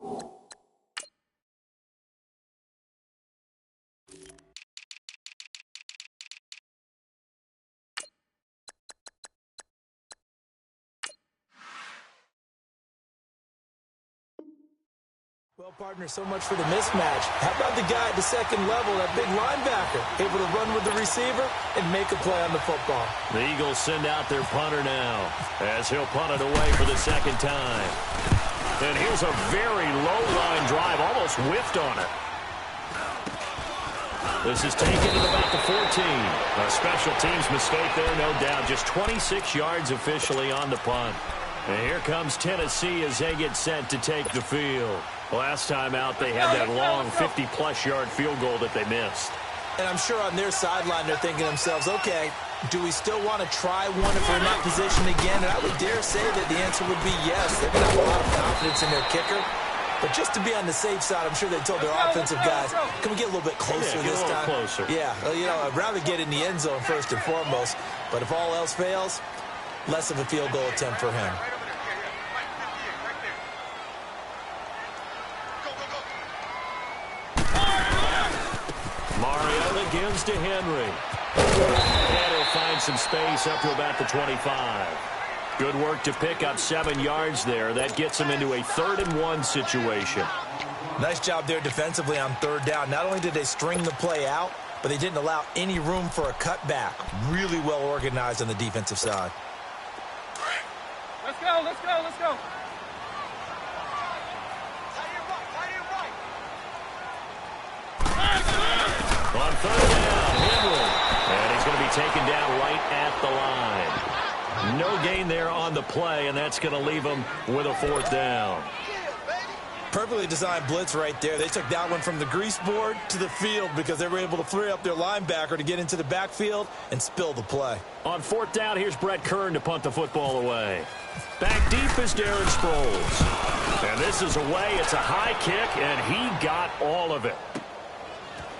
Well, partner, so much for the mismatch. How about the guy at the second level, that big linebacker, able to run with the receiver and make a play on the football? The Eagles send out their punter now as he'll punt it away for the second time. And here's a very low-line drive, almost whiffed on it. This is taken at about the 14. A special teams mistake there, no doubt. Just 26 yards officially on the punt. And here comes Tennessee as they get set to take the field. Last time out, they had that long 50-plus yard field goal that they missed. And I'm sure on their sideline they're thinking to themselves, okay, do we still want to try one if we're in that position again? And I would dare say that the answer would be yes. They're going to have a lot of confidence in their kicker. But just to be on the safe side, I'm sure they told their offensive guys, can we get a little bit closer this time? Closer. Yeah, well, you know, I'd rather get in the end zone first and foremost. But if all else fails, less of a field goal attempt for him. Mariota gives to Henry. And he'll find some space up to about the 25. Good work to pick up 7 yards there. That gets him into a 3rd-and-1 situation. Nice job there defensively on 3rd down. Not only did they string the play out, but they didn't allow any room for a cutback. Really well organized on the defensive side. Let's go, let's go, let's go. On 3rd down, Henry. And he's going to be taken down right at the line. No gain there on the play, and that's going to leave him with a 4th down. Perfectly designed blitz right there. They took that one from the grease board to the field because they were able to free up their linebacker to get into the backfield and spill the play. On 4th down, here's Brett Kern to punt the football away. Back deep is Darren Sproles. And this is away. It's a high kick, and he got all of it.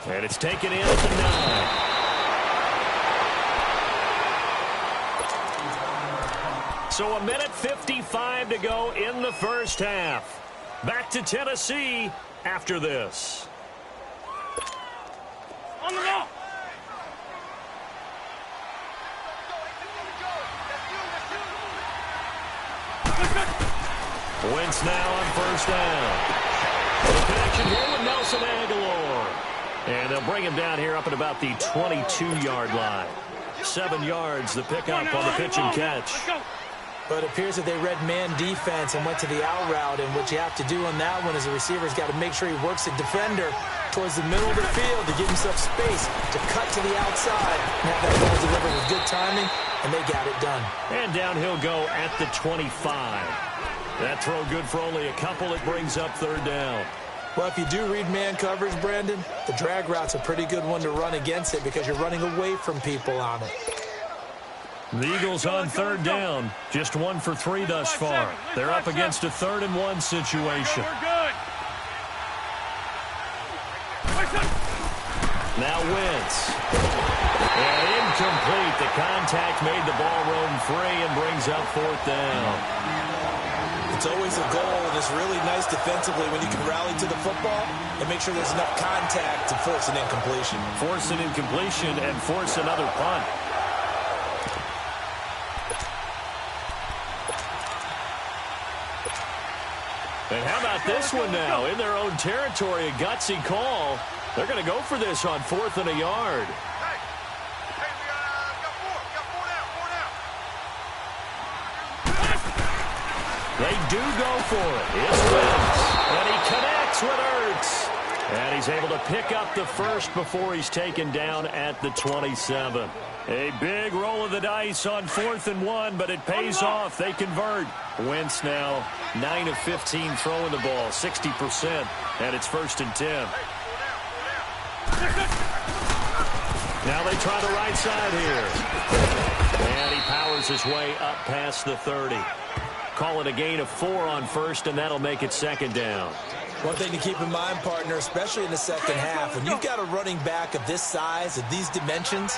And it's taken in at the 9. So 1:55 to go in the first half. Back to Tennessee after this. On the ball. Wentz now on 1st down. The connection here with Nelson Aguilar. And they'll bring him down here up at about the 22-yard line. 7 yards, the pickup on the pitch and catch. But it appears that they read man defense and went to the out route. And what you have to do on that one is the receiver's got to make sure he works the defender towards the middle of the field to give himself space to cut to the outside and have that ball delivered with good timing, and they got it done. And down he'll go at the 25. That throw good for only a couple. It brings up 3rd down. Well, if you do read man coverage, Brandon, the drag route's a pretty good one to run against it because you're running away from people on it. The Eagles on 3rd down. Just 1 for 3 thus far. They're up against a 3rd-and-1 situation. Now Wentz. And incomplete. The contact made the ball roam free and brings up 4th down. It's always a goal, and it's really nice defensively when you can rally to the football and make sure there's enough contact to force an incompletion. Force an incompletion and force another punt. And how about this one now? In their own territory, a gutsy call. They're going to go for this on 4th and a yard. They do go for it. It's Wentz. And he connects with Ertz. And he's able to pick up the 1st before he's taken down at the 27. A big roll of the dice on 4th and 1, but it pays off. They convert. Wentz now 9 of 15 throwing the ball, 60%, and it's 1st and 10. Now they try the right side here. And he powers his way up past the 30. Call it a gain of 4 on 1st, and that'll make it 2nd down. One thing to keep in mind, partner, especially in the second half, when you've got a running back of this size, of these dimensions,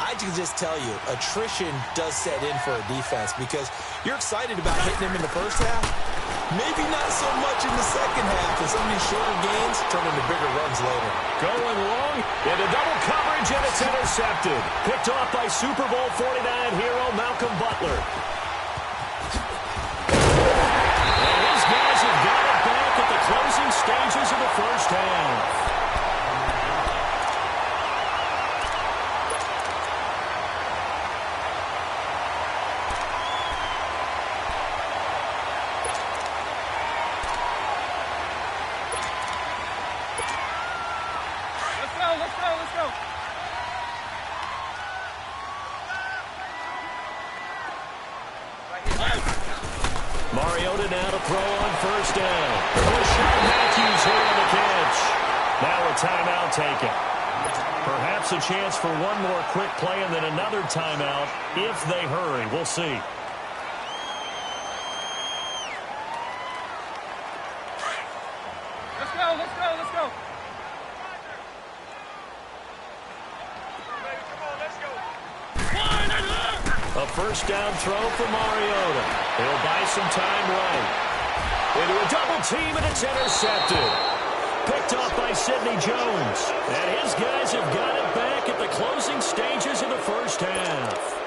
I can just tell you, attrition does set in for a defense because you're excited about hitting him in the first half. Maybe not so much in the second half, as some of these shorter gains turn into bigger runs later. Going long into double coverage, and it's intercepted. Picked off by Super Bowl 49 hero Malcolm Butler. And his guys have got it back at the closing stages of the first half. Mariota now to throw on first down. Rashad Matthews here on the catch. Now a timeout taken. Perhaps a chance for one more quick play and then another timeout if they hurry. We'll see. Let's go, let's go, let's go. A first down throw for Mariota. He'll buy some time right. Into a double team, and it's intercepted. Picked off by Sidney Jones. And his guys have got it back at the closing stages of the first half.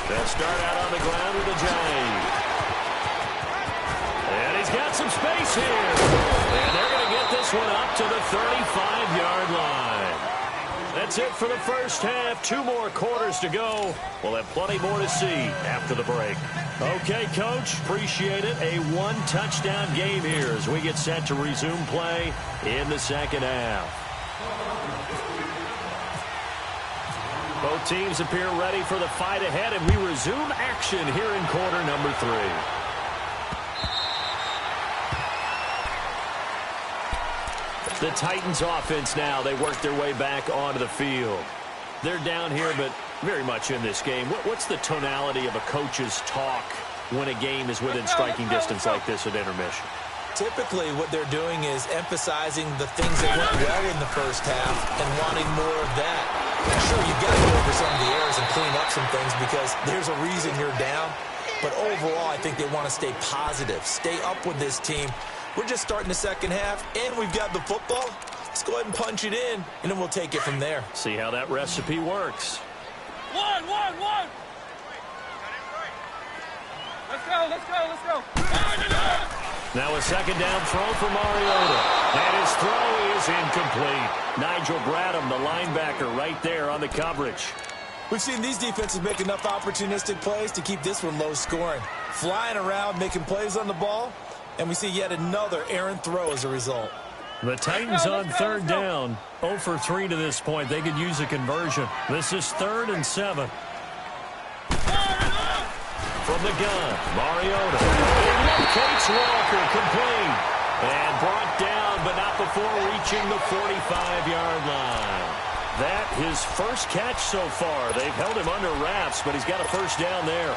They'll start out on the ground with a jive. And he's got some space here. And they're going to get this one up to the 35-yard line. That's it for the first half. 2 more quarters to go. We'll have plenty more to see after the break. Okay, Coach, appreciate it. A 1-touchdown game here as we get set to resume play in the second half. Both teams appear ready for the fight ahead, and we resume action here in quarter number 3. The Titans offense now, they work their way back onto the field. They're down here, but very much in this game. What's the tonality of a coach's talk when a game is within striking distance like this at intermission? Typically, what they're doing is emphasizing the things that went well in the first half and wanting more of that. Sure, you've got to go over some of the errors and clean up some things because there's a reason you're down. But overall, I think they want to stay positive, stay up with this team. We're just starting the second half, and we've got the football. Let's go ahead and punch it in, and then we'll take it from there. See how that recipe works. One. Let's go, let's go, let's go. Now a second down throw for Mariota. And his throw is incomplete. Nigel Bradham, the linebacker, right there on the coverage. We've seen these defenses make enough opportunistic plays to keep this one low scoring. Flying around, making plays on the ball, and we see yet another errant throw as a result. The Titans on third down. 0 for 3 to this point. They could use a conversion. This is 3rd and 7. From the gun, Mariota. It locates Walker, complete. And brought down, but not before reaching the 45-yard line. That his first catch so far. They've held him under wraps, but he's got a first down there.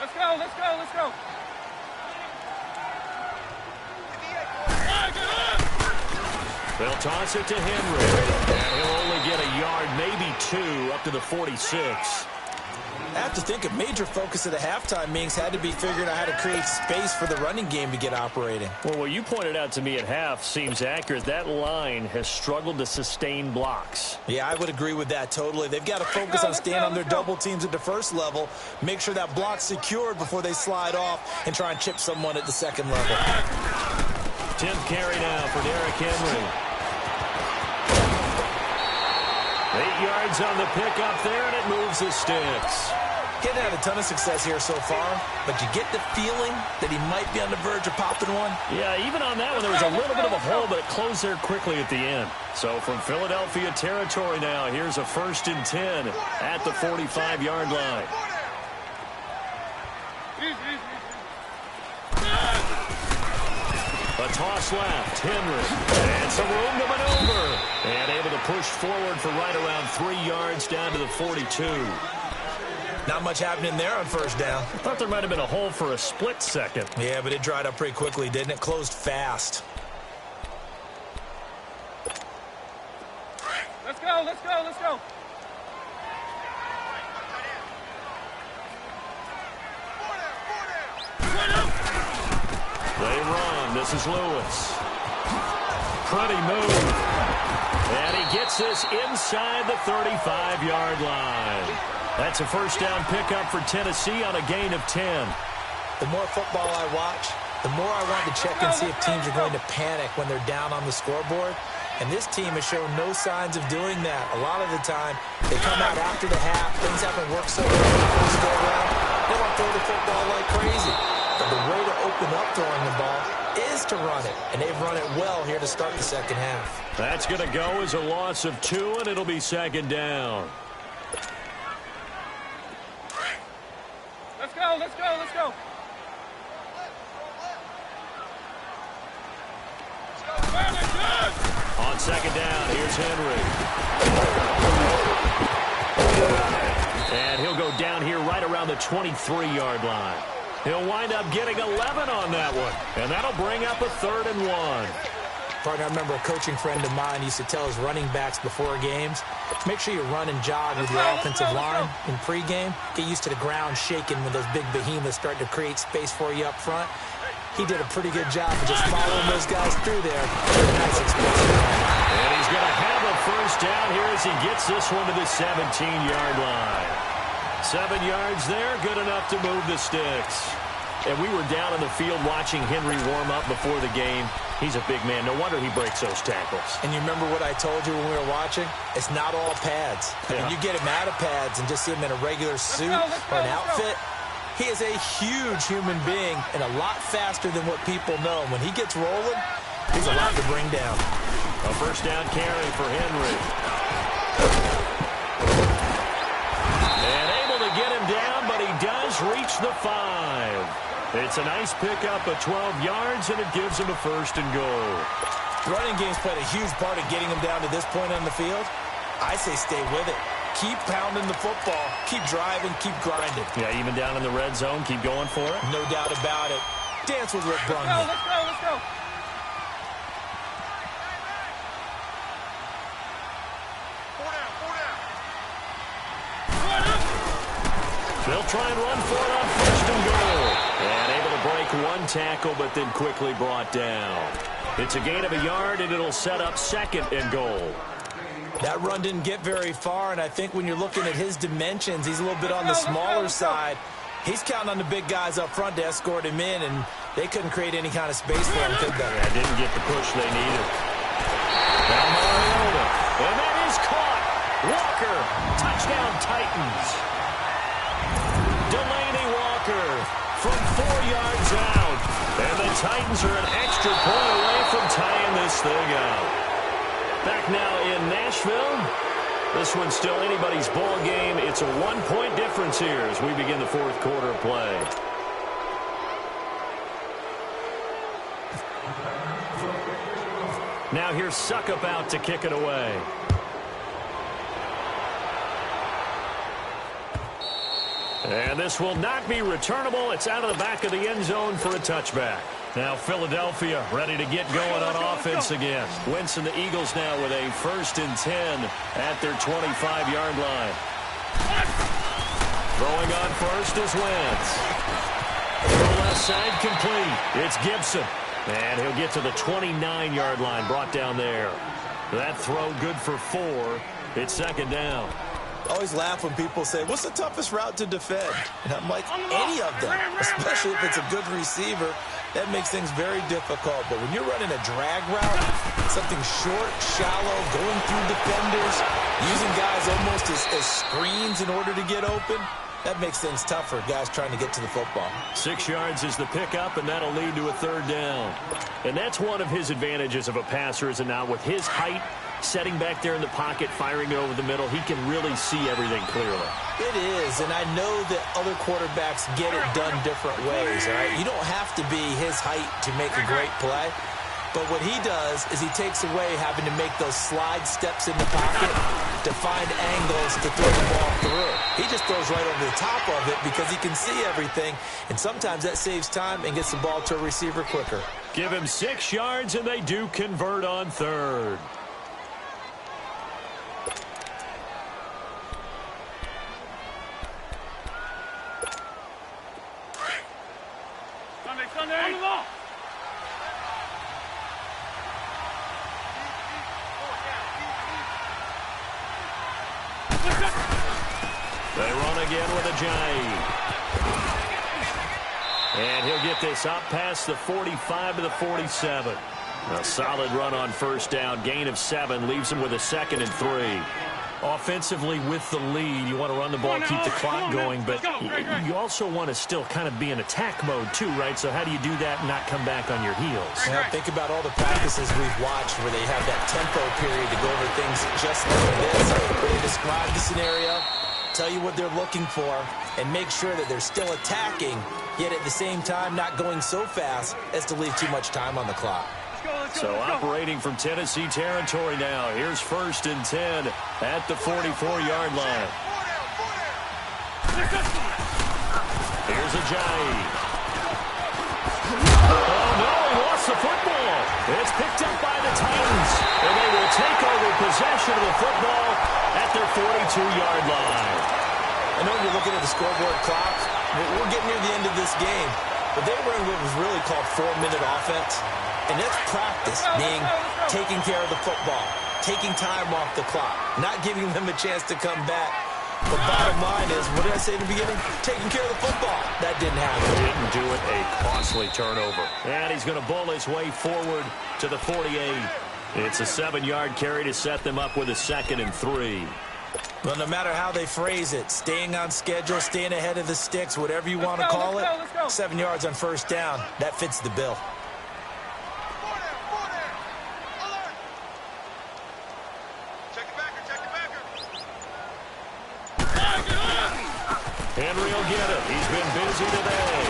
Let's go, let's go, let's go. They'll toss it to Henry. And he'll only get a yard, maybe 2, up to the 46. I have to think a major focus of the halftime meetings had to be figuring out how to create space for the running game to get operating. Well, what you pointed out to me at half seems accurate. That line has struggled to sustain blocks. Yeah, I would agree with that totally. They've got to focus on staying on their double teams at the first level, make sure that block's secured before they slide off and try and chip someone at the second level. 10th carry now for Derrick Henry. 8 yards on the pickup there, and it moves the sticks. Getting had a ton of success here so far, but you get the feeling that he might be on the verge of popping one. Yeah, even on that one, there was a little bit of a hole, but it closed there quickly at the end. So from Philadelphia territory now, here's a 1st and 10 at the 45-yard line. A A toss left. Henry. And some room to maneuver. And able to push forward for right around 3 yards down to the 42. Not much happening there on first down. I thought there might have been a hole for a split second. Yeah, but it dried up pretty quickly, didn't it? Closed fast. Let's go, let's go, let's go. They run. This is Lewis. Pretty move. And he gets this inside the 35-yard line. That's a first down pickup for Tennessee on a gain of 10. The more football I watch, the more I want to check and see if teams are going to panic when they're down on the scoreboard. And this team has shown no signs of doing that. A lot of the time, they come out after the half. Things haven't worked so well in the first go-around. They want to throw the football like crazy. But the way to open up throwing the ball is to run it. And they've run it well here to start the second half. That's going to go as a loss of 2, and it'll be second down. Let's go, let's go, let's go. On second down, here's Henry. And he'll go down here right around the 23-yard line. He'll wind up getting 11 on that one. And that'll bring up a 3rd and 1. Partner, I remember a coaching friend of mine used to tell his running backs before games, make sure you run and jog with your offensive line in pregame. Get used to the ground shaking when those big behemoths start to create space for you up front. He did a pretty good job of just following those guys through there. Nice explosive. And he's going to have a first down here as he gets this one to the 17-yard line. 7 yards there, good enough to move the sticks. And we were down in the field watching Henry warm up before the game. He's a big man. No wonder he breaks those tackles. And you remember what I told you when we were watching? It's not all pads. I mean, you get him out of pads and just see him in a regular suit or an outfit. He is a huge human being and a lot faster than what people know. When he gets rolling, he's a lot to bring down. A first down carry for Henry. And able to get him down, but he does reach the 5. It's a nice pickup of 12 yards, and it gives him a 1st and goal. Running game's played a huge part of getting him down to this point on the field. I say stay with it. Keep pounding the football. Keep driving. Keep grinding. Yeah, even down in the red zone, keep going for it. No doubt about it. Dance with Rick Brunley. Let's go, let's go, let's go. They'll try and run for it on 1st and goal. And able to break one tackle, but then quickly brought down. It's a gain of a yard, and it'll set up 2nd and goal. That run didn't get very far, and I think when you're looking at his dimensions, he's a little bit on the smaller side. He's counting on the big guys up front to escort him in, and they couldn't create any kind of space for him, could they? Yeah, didn't get the push they needed. Now Mariota, and that is caught. Walker, touchdown Titans. Delaney Walker from 4 yards out. And the Titans are an extra point away from tying this thing out. Back now in Nashville. This one's still anybody's ball game. It's a 1-point difference here as we begin the 4th quarter of play. Now here's Suckup out to kick it away. And this will not be returnable. It's out of the back of the end zone for a touchback. Now Philadelphia ready to get going on offense again. Wentz and the Eagles now with a 1st and 10 at their 25-yard line. Throwing on first is Wentz. The left side complete. It's Gibson. And he'll get to the 29-yard line, brought down there. That throw good for 4. It's 2nd down. I always laugh when people say, what's the toughest route to defend? And I'm like, any of them, especially if it's a good receiver. That makes things very difficult. But when you're running a drag route, something short, shallow, going through defenders, using guys almost as screens in order to get open, that makes things tough for guys trying to get to the football. 6 yards is the pickup, and that'll lead to a 3rd down. And that's one of his advantages of a passer, is it not? With his height, setting back there in the pocket, firing it over the middle, he can really see everything clearly. It is, and I know that other quarterbacks get it done different ways, all right? You don't have to be his height to make a great play. But what he does is he takes away having to make those slide steps in the pocket to find angles to throw the ball through. He just throws right over the top of it because he can see everything, and sometimes that saves time and gets the ball to a receiver quicker. Give him 6 yards, and they do convert on third. Sunday, on the ball. They run again with a Giant. And he'll get this up past the 45 to the 47. A solid run on first down. Gain of 7 leaves him with a 2nd and 3. Offensively with the lead, you want to run the ball, keep the clock going, but you also want to still kind of be in attack mode too, right? So how do you do that and not come back on your heels? Now, think about all the practices we've watched where they have that tempo period to go over things just like this, where they describe the scenario, tell you what they're looking for, and make sure that they're still attacking, yet at the same time not going so fast as to leave too much time on the clock. So operating from Tennessee territory now. Here's 1st and 10 at the 44-yard line. Here's a Giant. Oh, no, he lost the football. It's picked up by the Titans, and they will take over possession of the football at their 42-yard line. I know you're looking at the scoreboard clock. We're getting near the end of this game, but they were in what was really called 4-minute offense. And that's practice, being taking care of the football, taking time off the clock, not giving them a chance to come back. The bottom line is, what did I say in the beginning? Taking care of the football. That didn't happen. Didn't do it. A costly turnover. And he's going to bull his way forward to the 48. It's a 7-yard carry to set them up with a 2nd and 3. Well, no matter how they phrase it, staying on schedule, staying ahead of the sticks, whatever you want to call it, 7 yards on first down, that fits the bill. Henry will get it. He's been busy today.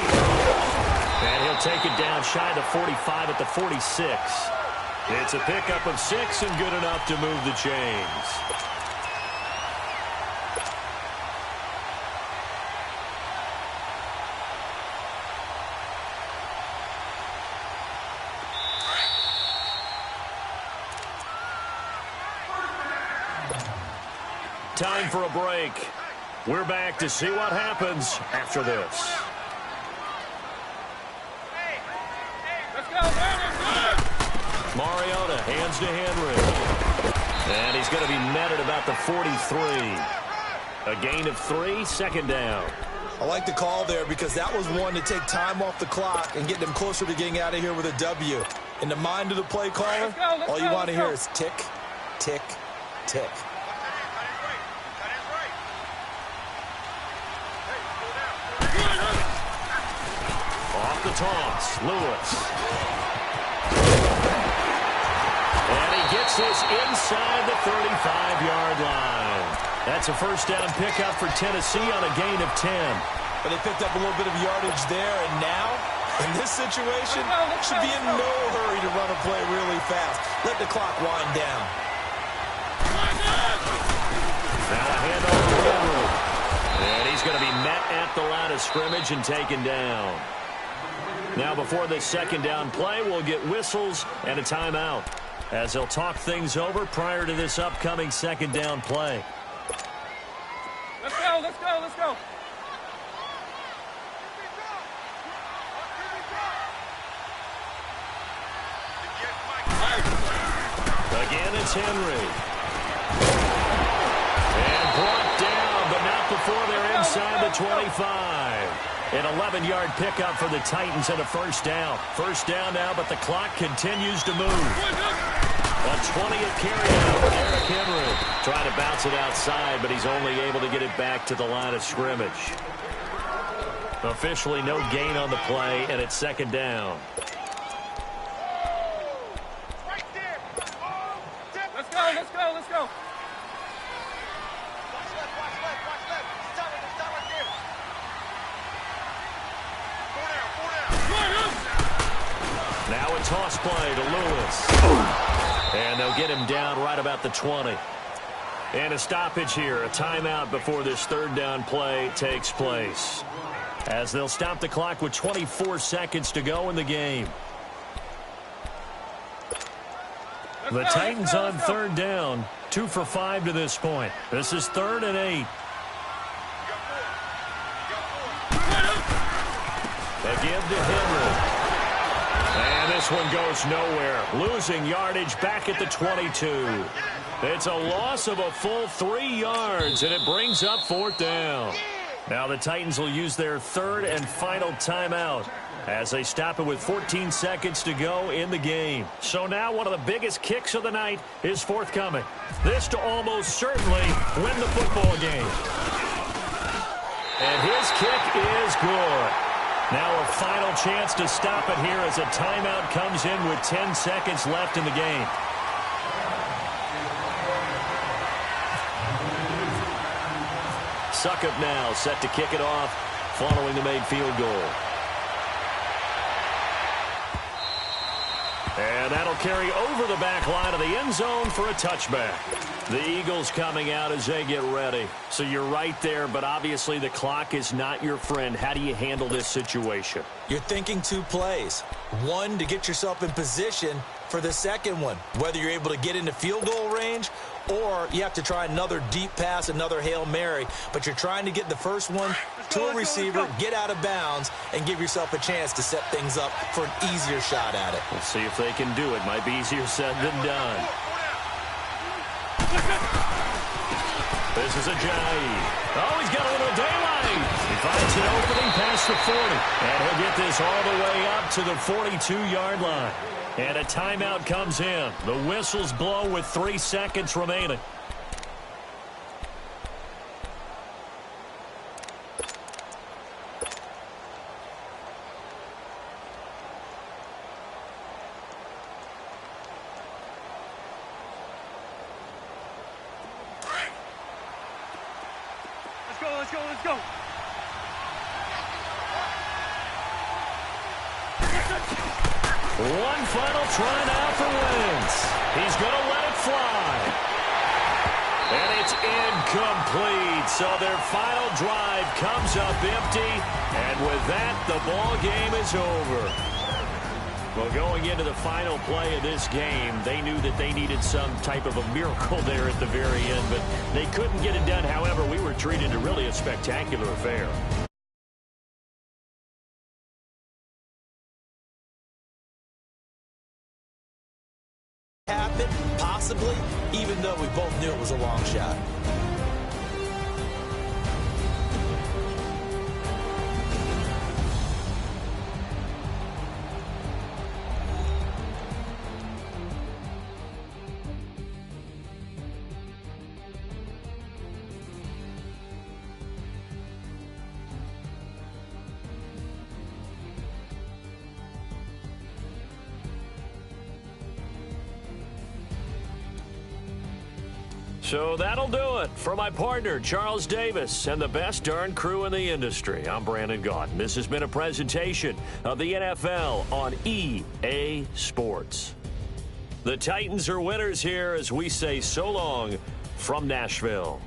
And he'll take it down shy of the 45 at the 46. It's a pickup of 6 and good enough to move the chains. Time for a break. We're back to see what happens after this. Let's go, man. Mariota hands to Henry. And he's going to be met at about the 43. A gain of 3, 2nd down. I like the call there because that was one to take time off the clock and get them closer to getting out of here with a W. In the mind of the play caller, all you want to hear is tick, tick, tick. The toss, Lewis. And he gets this inside the 35-yard line. That's a first down pickup for Tennessee on a gain of 10. But they picked up a little bit of yardage there, and now, in this situation, should be in no hurry to run a play really fast. Let the clock wind down. Now a handoff to Henry. And he's going to be met at the line of scrimmage and taken down. Now, before this 2nd down play, we'll get whistles and a timeout as they'll talk things over prior to this upcoming 2nd down play. Let's go, let's go, let's go. Again, it's Henry. And brought down, but not before they're inside the 25. An 11-yard pickup for the Titans and a first down. First down now, but the clock continues to move. A 20th carry out for Derrick Henry. Trying to bounce it outside, but he's only able to get it back to the line of scrimmage. Officially no gain on the play, and it's 2nd down. Let's go, let's go, let's go. Now toss play to Lewis. And they'll get him down right about the 20. And a stoppage here, a timeout before this third down play takes place, as they'll stop the clock with 24 seconds to go in the game. The Titans on third down, 2 for 5 to this point. This is 3rd and 8. They give to Henry. And this one goes nowhere. Losing yardage back at the 22. It's a loss of a full 3 yards, and it brings up 4th down. Now the Titans will use their third and final timeout as they stop it with 14 seconds to go in the game. So now one of the biggest kicks of the night is forthcoming. This to almost certainly win the football game. And his kick is good. Now a final chance to stop it here as a timeout comes in with 10 seconds left in the game. Suckup now set to kick it off following the made field goal. And that'll carry over the back line of the end zone for a touchback. The Eagles coming out as they get ready. So you're right there, but obviously the clock is not your friend. How do you handle this situation? You're thinking 2 plays. One, to get yourself in position for the second one, whether you're able to get into field goal range or you have to try another deep pass, another Hail Mary. But you're trying to get the first one to a receiver, get out of bounds, and give yourself a chance to set things up for an easier shot at it. We'll see if they can do it. Might be easier said than done. This is Ajayi. Oh, he's got a little daylight. He finds an opening past the 40. And he'll get this all the way up to the 42-yard line. And a timeout comes in. The whistles blow with 3 seconds remaining. Let's go. One final try now for Wentz. He's going to let it fly. And it's incomplete. So their final drive comes up empty. And with that, the ball game is over. Well, going into the final play of this game, they knew that they needed some type of a miracle there at the very end, but they couldn't get it done. However, we were treated to really a spectacular affair. Happen, possibly, even though we both knew it was a long shot. So that'll do it for my partner, Charles Davis, and the best darn crew in the industry. I'm Brandon Gaudin. This has been a presentation of the NFL on EA Sports. The Titans are winners here as we say so long from Nashville.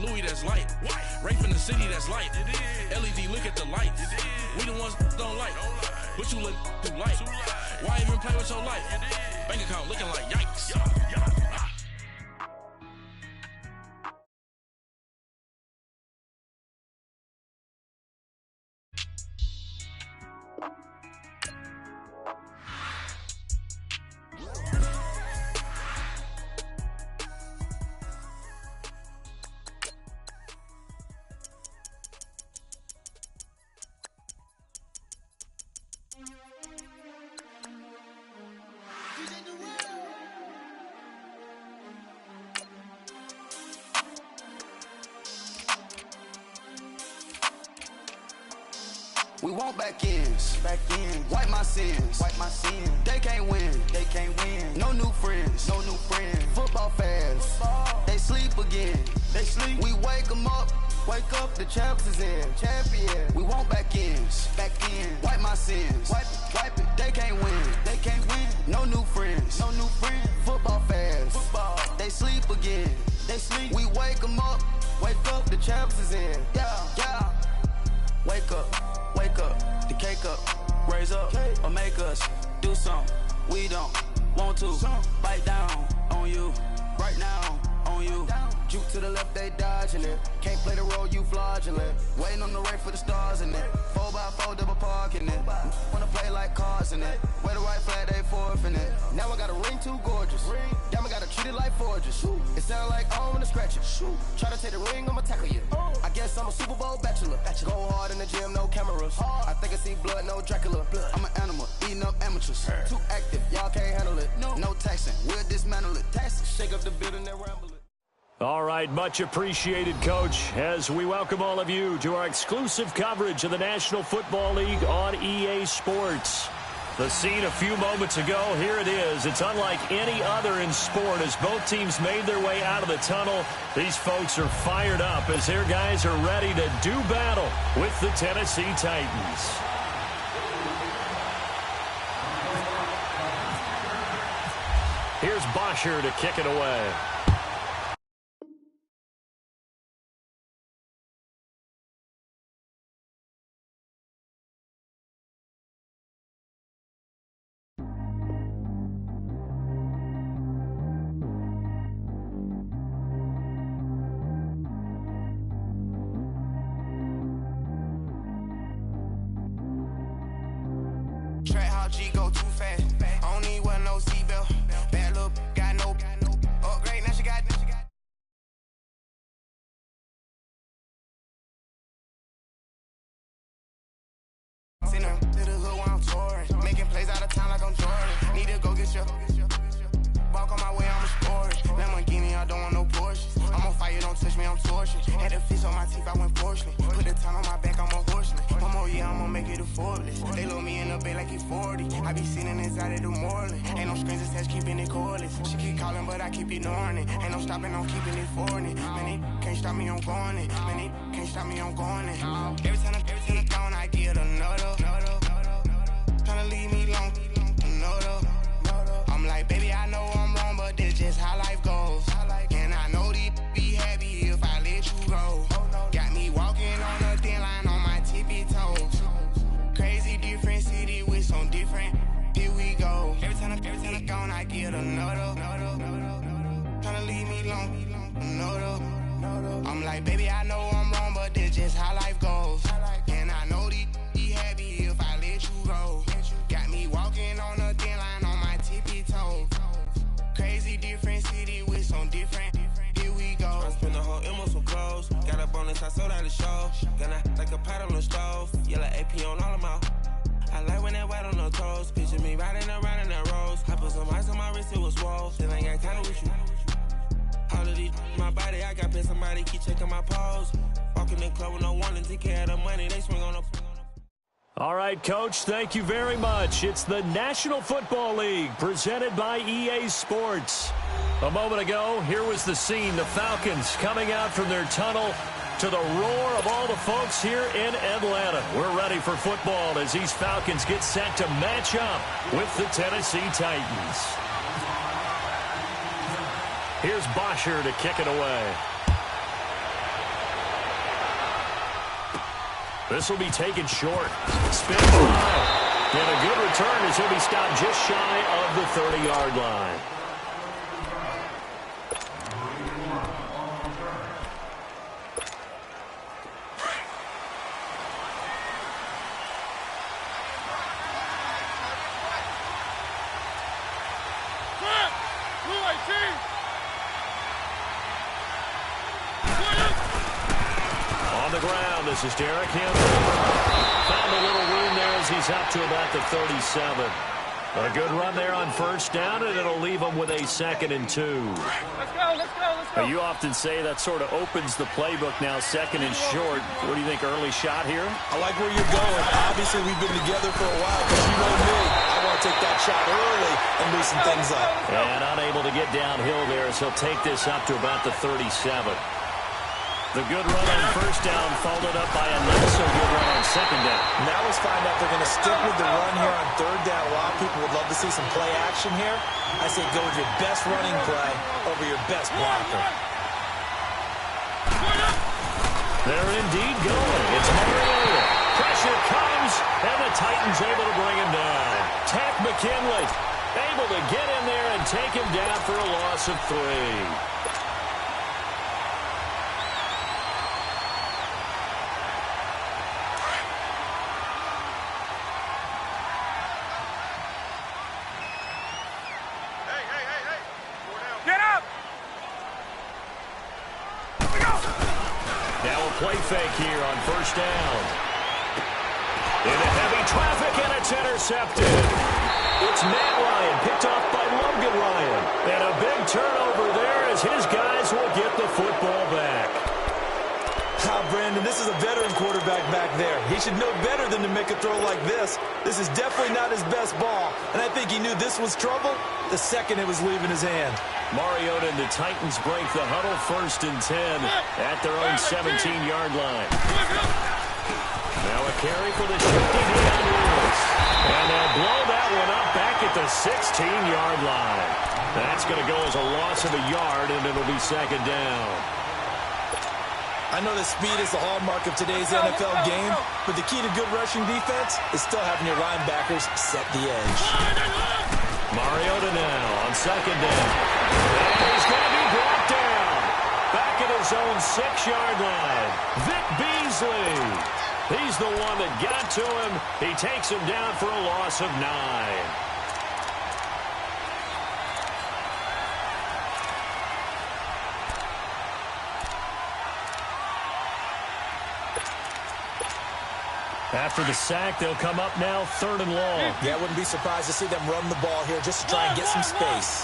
Louis that's light. Rafe in the city that's light. LED, look at the lights. We the ones don't like. But you look too light. Why even play with your life? Bank account looking like yikes. We want back ends, wipe my sins, They can't win, No new friends, Football fans, they sleep again, We wake them up, the champs is in, champion. We want back ends, wipe my sins, wipe it. They can't win, No new friends, Football fans, they sleep again, We wake them up, the champs is in, yeah. Wake up, the cake up, raise up, or make us do something we don't want to. Bite down on you, right now on you. Juke to the left, they dodging it. Can't play the role, you fraudulent. Waiting on the race for the stars in it. 4x4 double parking it. Wanna play like cars in it. Wear the right flag, they forfeiting it. Now I got a ring too gorgeous. Damn, I gotta treat it like forges. It sound like I wanna scratch it. Try to take the ring, I'ma tackle you. I guess I'm a Super Bowl bachelor. Go hard in the gym, no cameras. I think I see blood, no Dracula. I'm an animal, eating up amateurs. Too active, y'all can't handle it. No taxing, we'll dismantle it. Shake up the building and ramble it. All right, much appreciated, Coach, as we welcome all of you to our exclusive coverage of the National Football League on EA Sports. The scene a few moments ago, here it is. It's unlike any other in sport as both teams made their way out of the tunnel. These folks are fired up as their guys are ready to do battle with the Tennessee Titans. Here's Bosher to kick it away. Track how G go too fast. I don't need wear no seatbelt. Bad look, got no upgrade. Now she got. Send her to the hood while I'm touring. Making plays out of town like I'm Jordan. Need to go get your. Walk on my way, I'm a sport. Lamborghini, I don't want no Porsches. I'm on fire, don't touch me, I'm torching. Had the fish on my teeth, I went porcelain. Put the time on my back, I'm a horseman. One more year, I'ma make it affordless. They load me in the bay like he's 40. I be sitting inside of the Moreland. Ain't no screens attached, keeping it cordless. She keep calling, but I keep ignoring it. Ain't no stopping, I'm keeping it for it. Man, they can't stop me, I'm going it. Man, they can't stop me, I'm going it. Every time I'm gone, I get another. Tryna leave me long, another. I'm like, baby, I know I'm wrong, but this just how life goes. And I know these be happy if I let you go. Got me walking on a thin line on my tippy toes. Crazy different city with some different. Here we go. Every time I'm gone, I get another. Tryna leave me long, another. I'm like, baby, I know I'm wrong, but this just how life goes. And I know these be happy if I let you go. Got me walking on a thin line on my tippy toes. Crazy different city with some different. Here we go. I spent the whole M on some clothes. Got up on this, I sold out the show. Gonna like a pot on the stove. Yellow AP on all of my. I like when that white on the toes. Picture me riding around in that rose. I put some ice on my wrist, it was swole. Still ain't got time with you. All of these, my body, I got paid somebody keep checking my pose. Walking in the club with no warning, take care of the money. They swing on the. All right, Coach, thank you very much. It's the National Football League presented by EA Sports. A moment ago, here was the scene. The Falcons coming out from their tunnel to the roar of all the folks here in Atlanta. We're ready for football as these Falcons get set to match up with the Tennessee Titans. Here's Bosher to kick it away. This will be taken short. Spins wide. And a good return as he'll be stopped just shy of the 30-yard line. On the ground, this is Derrick Henry. Found a little room there as he's up to about the 37. A good run there on first down, and it'll leave him with a 2nd and 2. Let's go, let's go, let's go. Now, you often say that sort of opens the playbook now, 2nd and short. What do you think, early shot here? I like where you're going. Obviously, we've been together for a while, but you know me. I want to take that shot early and loosen things up. And unable to get downhill there, so he'll take this up to about the 37. The good run on first down followed up by a not-so-good run on second down. Now let's find out if they're going to stick with the run here on third down. A lot of people would love to see some play action here. I say go with your best running play over your best blocker. They're indeed going. It's Mariota. Pressure comes, and the Titans able to bring him down. Takk McKinley able to get in there and take him down for a loss of 3. Play fake here on first down. Into heavy traffic, and it's intercepted. It's Matt Ryan, picked off by Logan Ryan. And a big turnover there as his guys will get the football back. Brandon, this is a veteran quarterback back there. He should know better than to make a throw like this. This is definitely not his best ball, and I think he knew this was trouble the second it was leaving his hand. Mariota and the Titans break the huddle, 1st and 10 at their own 17-yard line. Now a carry for the shifty Deion Lewis. And they'll blow that one up back at the 16-yard line. That's going to go as a loss of a yard, and it'll be 2nd down. I know that speed is the hallmark of today's NFL game, but the key to good rushing defense is still having your linebackers set the edge. Mariota now on 2nd down. And he's going to be brought down. Back at his own 6-yard line. Vic Beasley. He's the one that got to him. He takes him down for a loss of 9. After the sack, they'll come up now 3rd and long. Yeah, I wouldn't be surprised to see them run the ball here just to try and get some space.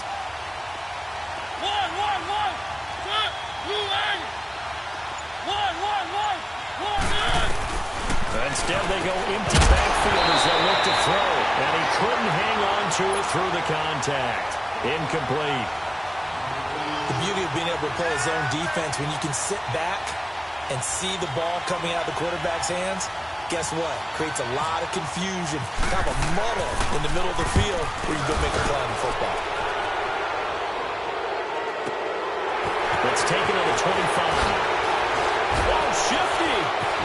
Instead, they go empty backfield as they look to throw. And he couldn't hang on to it through the contact. Incomplete. The beauty of being able to play a zone defense when you can sit back and see the ball coming out of the quarterback's hands, guess what? Creates a lot of confusion, kind of a muddle in the middle of the field where you go make a play on the football. Let's take it on the 25. Oh, shifty.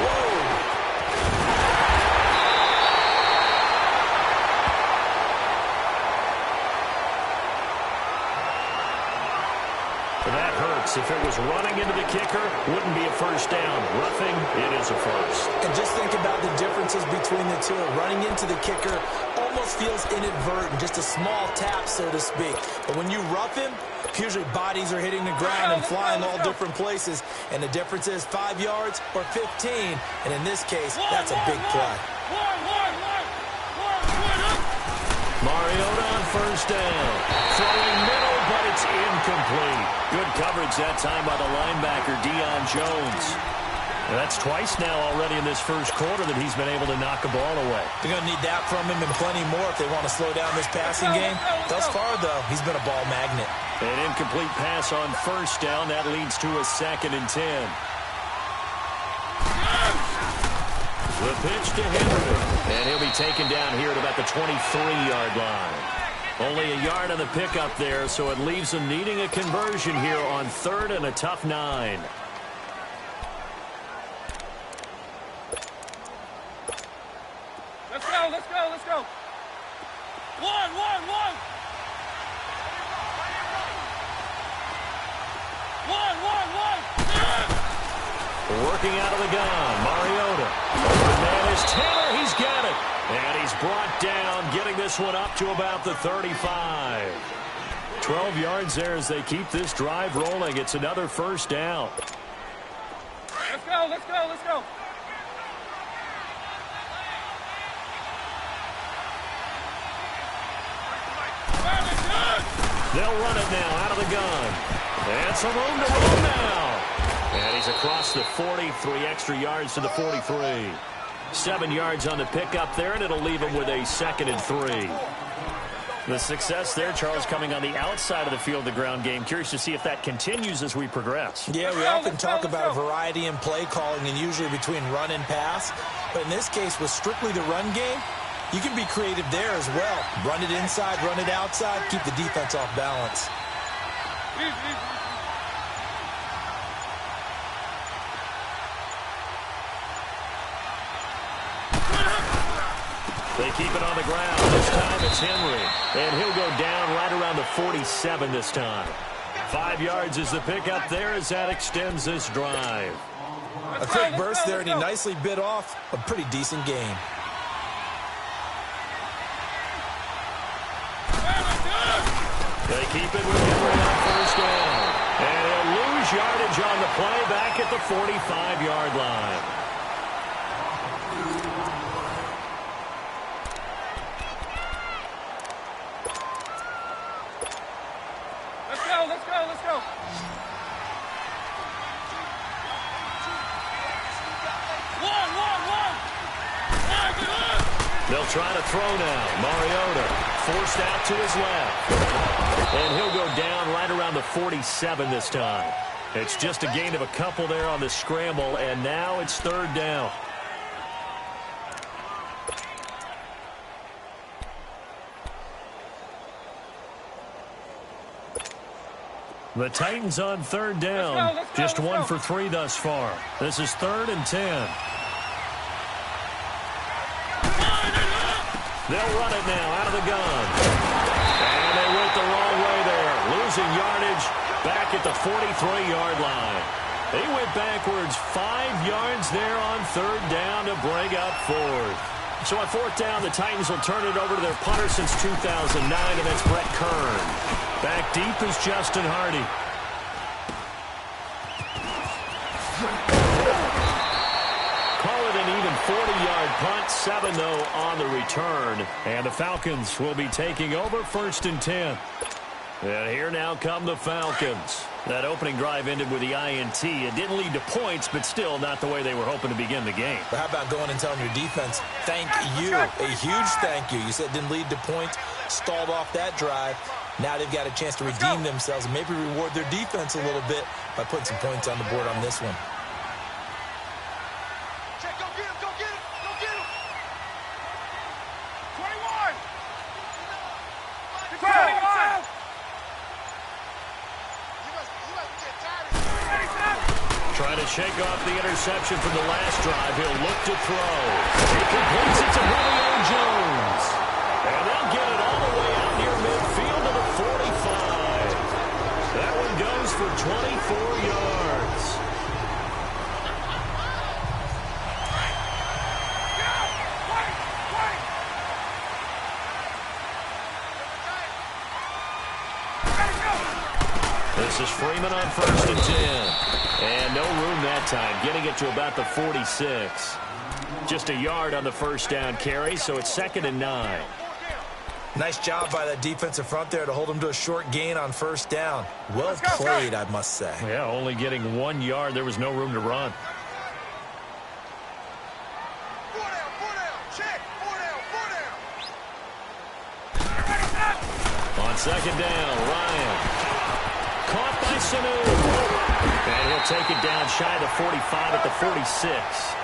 Whoa. That hurts. If it was running into the kicker, wouldn't be a first down. Roughing, it is a first. And just think about the differences between the two. Running into the kicker almost feels inadvertent, just a small tap, so to speak. But when you rough him, usually bodies are hitting the ground and flying all different places. And the difference is 5 yards or 15. And in this case, that's a big play. Mariota on first down. Throwing middle, but it's incomplete. Good coverage that time by the linebacker, Deion Jones. And that's twice now already in this first quarter that he's been able to knock a ball away. They're going to need that from him and plenty more if they want to slow down this passing game. Thus far, though, he's been a ball magnet. An incomplete pass on first down. That leads to a 2nd and 10. The pitch to Henry. And he'll be taken down here at about the 23-yard line. Only a yard on the pickup there, so it leaves them needing a conversion here on 3rd and a tough 9. go, let's go, let's go. One. Working out of the gun, Mariota. Open man is Taylor, he's got it. And he's brought down, getting this one up to about the 35. 12 yards there as they keep this drive rolling. It's another first down. Let's go, let's go, let's go. They'll run it now out of the gun. And some room to roll now. And he's across the 40, 3 extra yards to the 43. 7 yards on the pickup there, and it'll leave him with a 2nd and 3. The success there, Charles, coming on the outside of the field, the ground game. Curious to see if that continues as we progress. Yeah, we often talk about a variety in play calling and usually between run and pass. But in this case, with strictly the run game, you can be creative there as well. Run it inside, run it outside, keep the defense off balance. They keep it on the ground. This time it's Henry. And he'll go down right around the 47 this time. 5 yards is the pickup there as that extends this drive. A quick burst there, and he nicely bit off a pretty decent gain. They keep it with Henry on first down. And he'll lose yardage on the play back at the 45-yard line. Let's go. One. They'll try to throw now. Mariota forced out to his left. And he'll go down right around the 47 this time. It's just a gain of a couple there on the scramble, and now it's 3rd down. The Titans on 3rd down. Let's go, Just 1 for 3 thus far. This is 3rd and 10. They'll run it now out of the gun. And they went the wrong way there. Losing yardage back at the 43-yard line. They went backwards 5 yards there on 3rd down to bring up 4th. So on 4th down, the Titans will turn it over to their punter since 2009, and that's Brett Kern. Back deep is Justin Hardy. Call it an even 40-yard punt, 7 though on the return. And the Falcons will be taking over 1st and 10. And here now come the Falcons. That opening drive ended with the INT. It didn't lead to points, but still not the way they were hoping to begin the game. But how about going and telling your defense, thank you, a huge thank you. You said it didn't lead to points, stalled off that drive. Now they've got a chance to redeem themselves and maybe reward their defense a little bit by putting some points on the board on this one. Check, go get him. 21. 21. Trying to shake off the interception from the last drive. He'll look to throw. He completes it to Julio Jones. And they'll get it all the way out near midfield to the 45. That one goes for 24 yards. This is Freeman on 1st and 10. And no room that time, getting it to about the 46. Just a yard on the first down carry, so it's 2nd and 9. Nice job by that defensive front there to hold him to a short gain on 1st down. Well played, I must say. Yeah, only getting 1 yard. There was no room to run. On 2nd down, Ryan. Caught by Sanu. And he'll take it down shy of the 45 at the 46.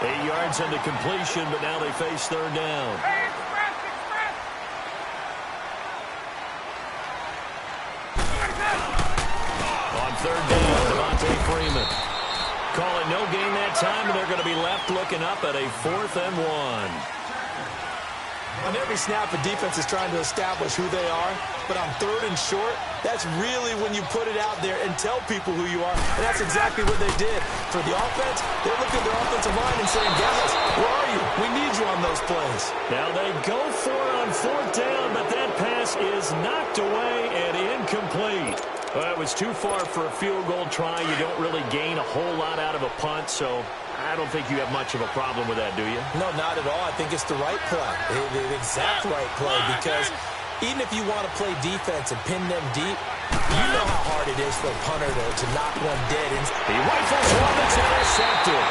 8 yards on the completion, but now they face 3rd down. On 3rd down, Devontae Freeman. Call it no gain that time, and they're going to be left looking up at a 4th and 1. On every snap, a defense is trying to establish who they are, but on 3rd and short, that's really when you put it out there and tell people who you are, and that's exactly what they did. For the offense, they're looking at their offensive line and saying, guys, where are you? We need you on those plays. Now they go for it on 4th down, but that pass is knocked away and incomplete. Well, it was too far for a field goal try. You don't really gain a whole lot out of a punt, so I don't think you have much of a problem with that, do you? No, not at all. I think it's the right play, the exact right play, because even if you want to play defense and pin them deep, you know how hard it is for a punter to knock one dead. He rifles one that's intercepted.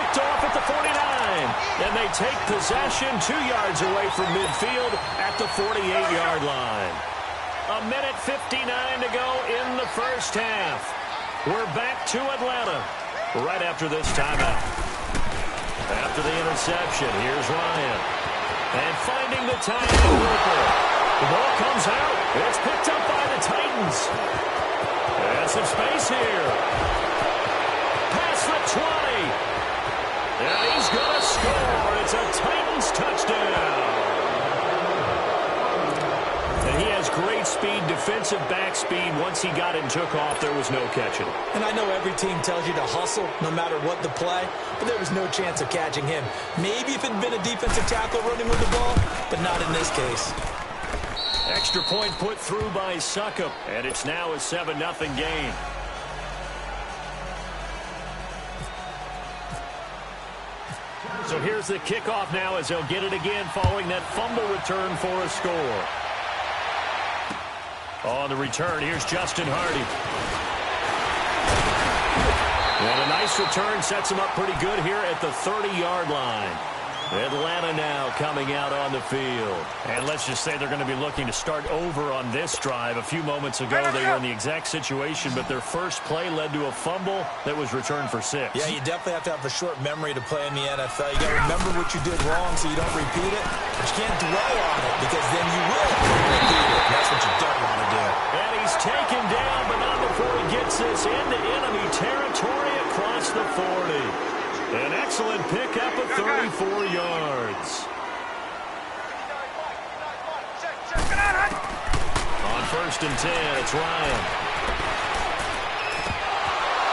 Picked off at the 49, and they take possession 2 yards away from midfield at the 48-yard line. 1:59 to go in the first half. We're back to Atlanta right after this timeout. After the interception, here's Ryan. And finding the tight end Roper. The ball comes out. It's picked up by the Titans. And some space here. Past the 20. And he's going to score. It's a Titans touchdown. And he has great speed, defensive back speed. Once he got it and took off, there was no catching. And I know every team tells you to hustle no matter what the play, but there was no chance of catching him. Maybe if it had been a defensive tackle running with the ball, but not in this case. Extra point put through by Succop, and it's now a 7-0 game. So here's the kickoff now as they'll get it again following that fumble return for a score. On the return, here's Justin Hardy. And a nice return sets him up pretty good here at the 30-yard line. Atlanta now coming out on the field. And let's just say they're going to be looking to start over on this drive. A few moments ago, they were in the exact situation, but their first play led to a fumble that was returned for 6. Yeah, you definitely have to have a short memory to play in the NFL. You got to remember what you did wrong so you don't repeat it, but you can't dwell on it because then you will repeat it. That's what you don't want to do. And he's taken down, but not before he gets this into enemy territory across the 40. An excellent pickup of 34 yards. On 1st and 10, it's Ryan.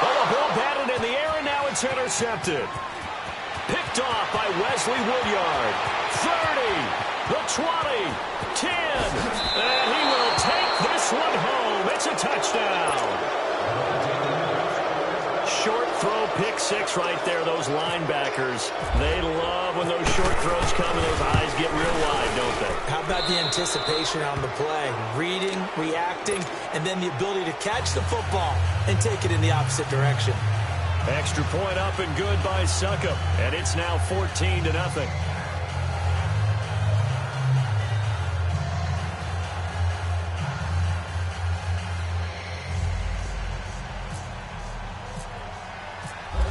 Oh, the ball batted in the air, and now it's intercepted. Picked off by Wesley Woodyard. 30, the 20, 10, and he will take this one home. It's a touchdown. Short throw, pick 6 right there. Those linebackers, they love when those short throws come and those eyes get real wide, don't they? How about the anticipation on the play? Reading, reacting, and then the ability to catch the football and take it in the opposite direction. Extra point up and good by Succop, and it's now 14-0.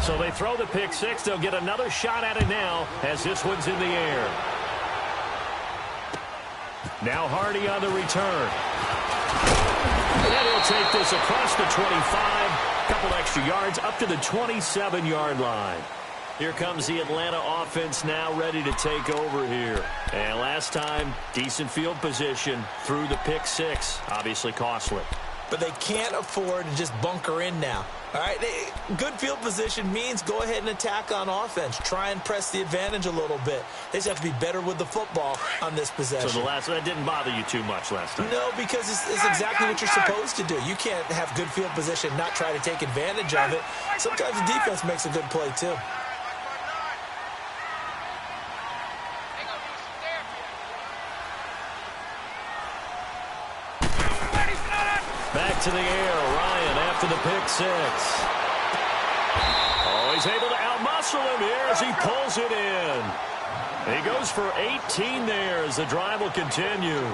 So they throw the pick 6. They'll get another shot at it now as this one's in the air. Now Hardy on the return. And he'll take this across the 25. Couple extra yards up to the 27-yard line. Here comes the Atlanta offense now ready to take over here. And last time, decent field position through the pick 6. Obviously costly. But they can't afford to just bunker in now. All right, good field position means go ahead and attack on offense. Try and press the advantage a little bit. They just have to be better with the football on this possession. So that didn't bother you too much last time? No, because it's exactly what you're supposed to do. You can't have good field position, not try to take advantage of it. Sometimes the defense makes a good play, too. Back to the air, Ryan after the pick 6. Oh, he's able to outmuscle him here as he pulls it in. He goes for 18 there as the drive will continue.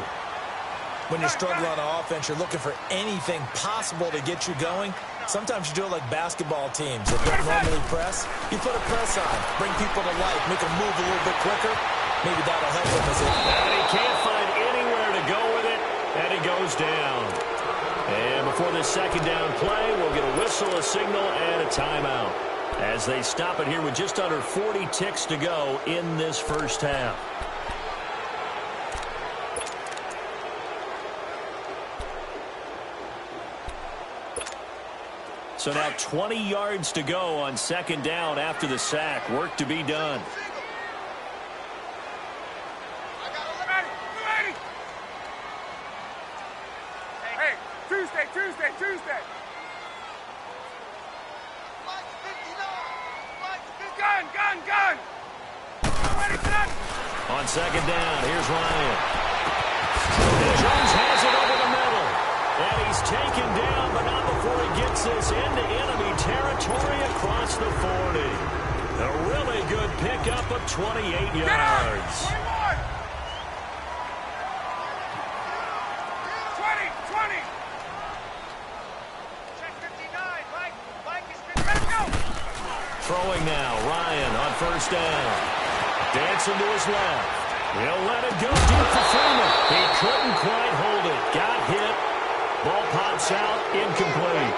When you're struggling on offense, you're looking for anything possible to get you going. Sometimes you do it like basketball teams that don't normally press. You put a press on, bring people to life, make them move a little bit quicker. Maybe that'll help him as it. And he can't find anywhere to go with it, and he goes down. And before this second down play, we'll get a whistle, a signal, and a timeout as they stop it here with just under 40 ticks to go in this first half. So now 20 yards to go on second down after the sack. Work to be done. Hey, Tuesday. Gun. Ready, son. On second down, here's Ryan. And Jones has it over the middle. And he's taken down, but not before he gets this into enemy territory across the 40. A really good pickup of 28 yards. 21. 20. Check 59. Mike is 50. Let's go. Throwing now, Ryan on first down. Dancing to his left. He'll let it go deep for Freeman. He couldn't quite hold it. Got hit. Ball pops out, incomplete.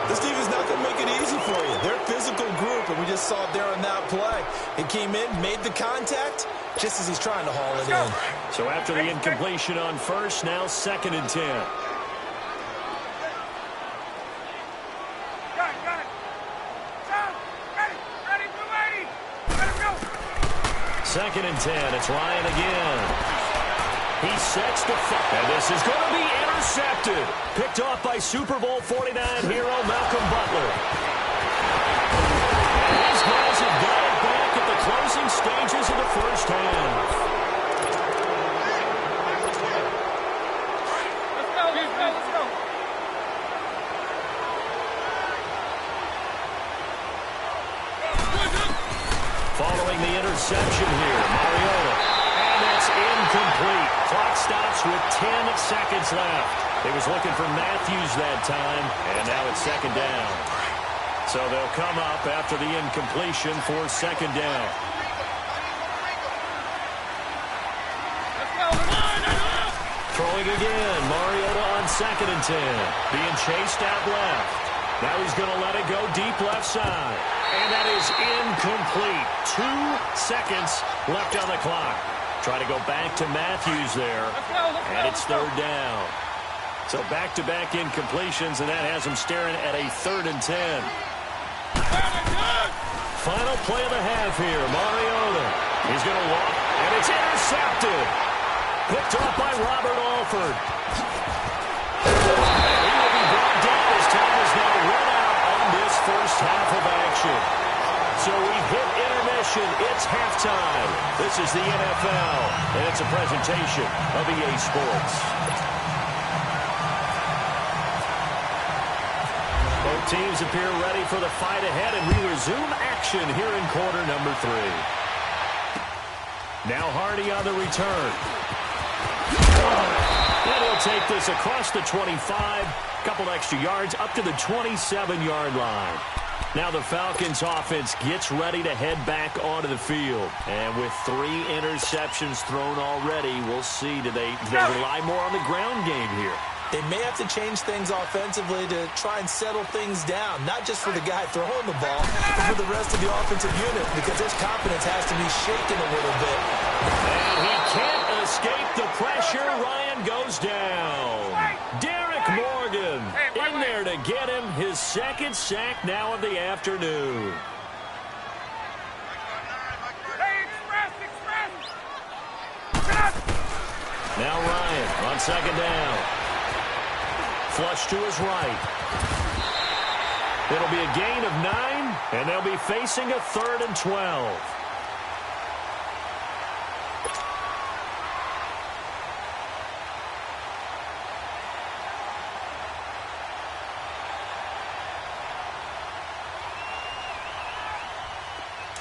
This defense is not going to make it easy for you. They're a physical group, and we just saw it there on that play. It came in, made the contact, just as he's trying to haul it in. So after the incompletion on first, now 2nd and 10. Got it. Sound. Ready, blue lady. Let him go. 2nd and 10. It's Ryan again. He sets the fire. And this is going to be intercepted. Picked off by Super Bowl 49 hero Malcolm Butler. And these guys have got it back at the closing stages of the first half. Let's go. Following the interception here, Mariota. And that's incomplete. Clock stops with 10 seconds left. They was looking for Matthews that time, and now it's 2nd down. So they'll come up after the incompletion for 2nd down. Throwing again, Mariota on 2nd and 10. Being chased out left. Now he's going to let it go deep left side. And that is incomplete. 2 seconds left on the clock. Try to go back to Matthews there. And it's 3rd down. So back-to-back incompletions, and that has him staring at a 3rd and 10. Final play of the half here. Mariota. He's going to walk, and it's intercepted. Picked off by Robert Alford. He will be brought down as time is now run out on this first half of action. So we hit intermission. It's halftime. This is the NFL, and it's a presentation of EA Sports. Both teams appear ready for the fight ahead, and we resume action here in quarter number 3. Now Hardy on the return. And he'll take this across the 25, couple extra yards up to the 27-yard line. Now the Falcons offense gets ready to head back onto the field. And with 3 interceptions thrown already, we'll see, do they rely more on the ground game here? They may have to change things offensively to try and settle things down, not just for the guy throwing the ball, but for the rest of the offensive unit, because his confidence has to be shaken a little bit. And he can't escape the pressure. Ryan goes down. Derek Morgan in there to get him his 2nd sack now of the afternoon. Now Ryan on 2nd down. Flush to his right. It'll be a gain of 9, and they'll be facing a 3rd and 12.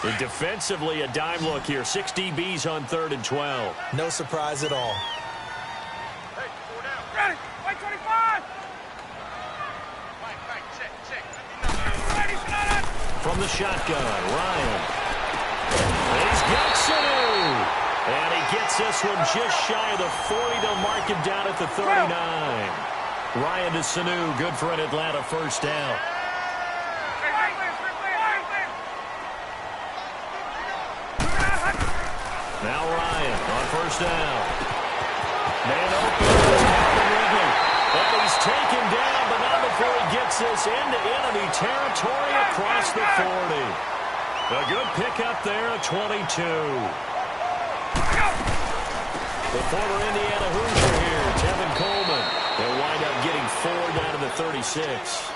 And defensively, a dime look here. 6 DBs on 3rd and 12. No surprise at all. Hey, 4 down. Ready. White 25. Check. From the shotgun, Ryan. He's got Sanu. And he gets this one just shy of the 40. They'll mark him down at the 39. Ryan to Sanu. Good for an Atlanta first down. Now Ryan on first down. Man open. And he He's taken down, but not before he gets this into enemy territory across the 40. A good pickup there at 22. The former Indiana Hoosier here, Tevin Coleman. They'll wind up getting 4 down to the 36.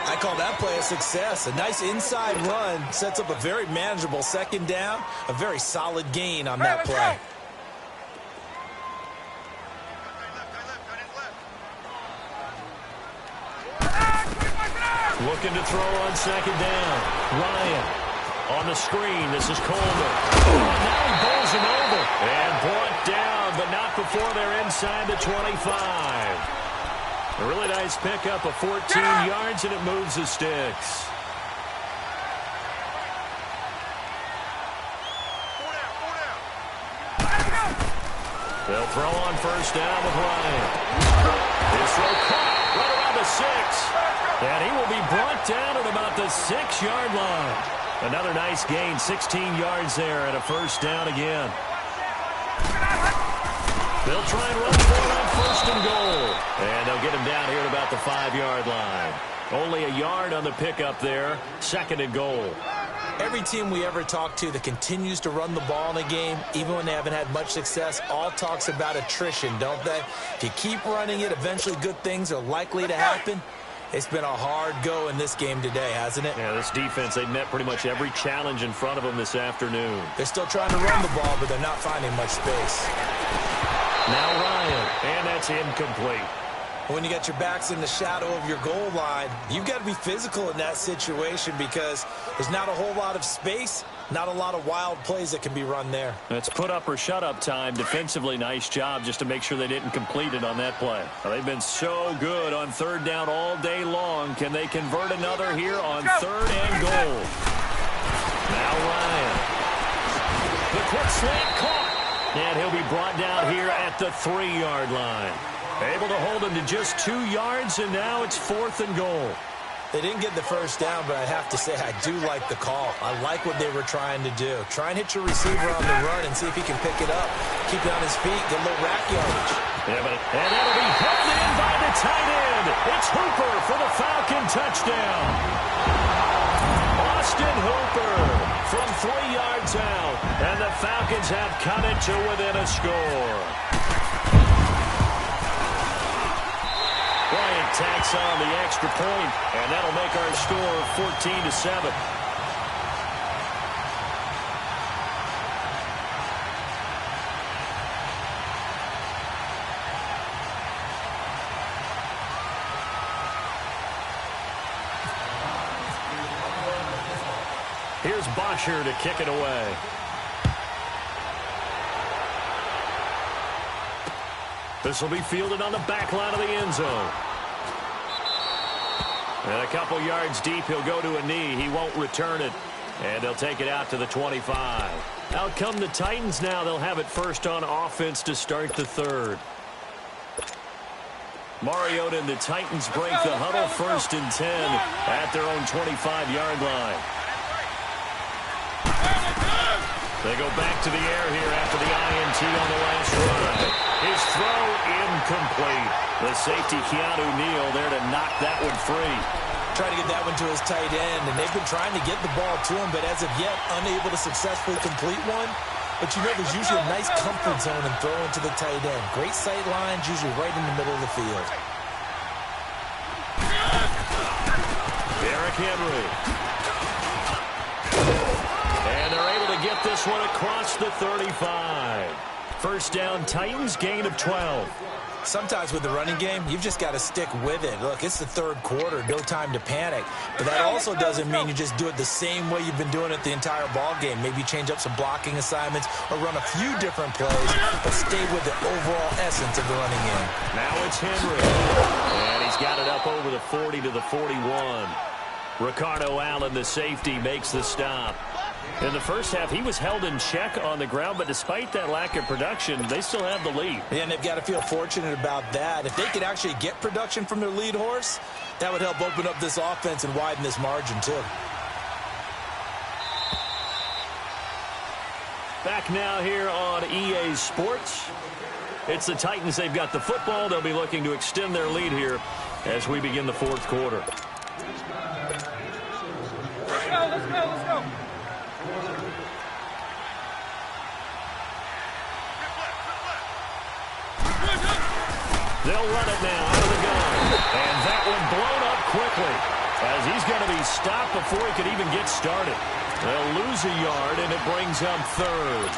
I call that play a success. A nice inside run sets up a very manageable second down, a very solid gain on that play. Looking to throw on second down. Ryan on the screen. This is Coleman. Now he bowls him over. And brought down, but not before they're inside the 25. A really nice pickup of 14 yards, and it moves the sticks. They'll throw on first down with Ryan. His throw caught right around the 6. And he will be brought down at about the 6-yard line. Another nice gain, 16 yards there, and a first down again. They'll try and run for it on first and goal. And they'll get him down here at about the 5-yard line. Only a yard on the pickup there. Second and goal. Every team we ever talk to that continues to run the ball in a game, even when they haven't had much success, all talks about attrition, don't they? If you keep running it, eventually good things are likely to happen. It's been a hard go in this game today, hasn't it? Yeah, this defense, they met pretty much every challenge in front of them this afternoon. They're still trying to run the ball, but they're not finding much space. Now Ryan, and that's incomplete. When you got your backs in the shadow of your goal line, you've got to be physical in that situation because there's not a whole lot of space, not a lot of wild plays that can be run there. It's put up or shut up time. Defensively, nice job just to make sure they didn't complete it on that play. Well, they've been so good on third down all day long. Can they convert another here on third and goal? Now Ryan. The quick slant caught. And he'll be brought down here at the 3-yard line. Able to hold him to just 2 yards, and now it's 4th and goal. They didn't get the first down, but I have to say I do like the call. I like what they were trying to do. Try and hit your receiver on the run and see if he can pick it up. Keep it on his feet, get a little rack yardage. Yeah, and that'll be held in by the tight end. It's Hooper for the Falcon touchdown. Austin Hooper from 3 yards out, and the Falcons have cut it to within a score. Bryant tacks on the extra point, and that'll make our score 14-7. Here's Bosher to kick it away. This will be fielded on the back line of the end zone. And a couple yards deep, he'll go to a knee. He won't return it. And they'll take it out to the 25. Out come the Titans now. They'll have it first on offense to start the third. Mariota and the Titans break the huddle, 1st and 10 at their own 25-yard line. They go back to the air here after the INT on the last drive. His throw incomplete. The safety, Keanu Neal, there to knock that one free. Trying to get that one to his tight end, and they've been trying to get the ball to him, but as of yet, unable to successfully complete one. But you know there's usually a nice comfort zone in throwing to the tight end. Great sight lines, usually right in the middle of the field. Derrick Henry. And they're able to get this one across the 35. First down, Titans, gain of 12. Sometimes with the running game, you've just got to stick with it. Look, it's the third quarter, no time to panic. But that also doesn't mean you just do it the same way you've been doing it the entire ball game. Maybe change up some blocking assignments or run a few different plays, but stay with the overall essence of the running game. Now it's Henry. And he's got it up over the 40 to the 41. Ricardo Allen, the safety, makes the stop. In the first half, he was held in check on the ground, but despite that lack of production, they still have the lead. Yeah, and they've got to feel fortunate about that. If they could actually get production from their lead horse, that would help open up this offense and widen this margin, too. Back now here on EA Sports. It's the Titans. They've got the football. They'll be looking to extend their lead here as we begin the fourth quarter. Let's go. They'll run it now out of the gun. And that one blown up quickly as he's going to be stopped before he could even get started. They'll lose a yard, and it brings up third.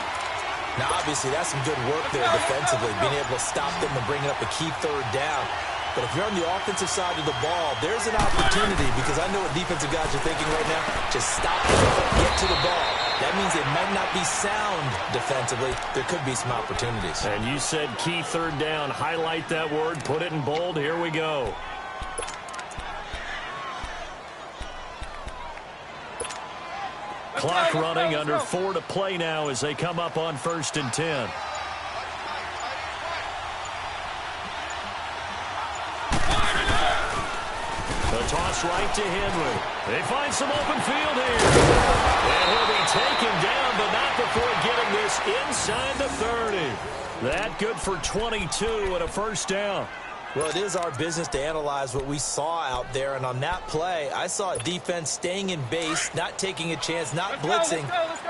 Now, obviously, that's some good work there defensively, being able to stop them and bringing up a key third down. But if you're on the offensive side of the ball, there's an opportunity, because I know what defensive guys are thinking right now. Just stop them, get to the ball. That means it might not be sound defensively. There could be some opportunities. And you said key third down. Highlight that word. Put it in bold. Here we go. Clock running, under 4 to play now as they come up on 1st and 10. The toss right to Henry. They find some open field here. And he'll be taken down, but not before getting this inside the 30. That good for 22 and a first down. Well, it is our business to analyze what we saw out there, and on that play, I saw a defense staying in base, not taking a chance, not blitzing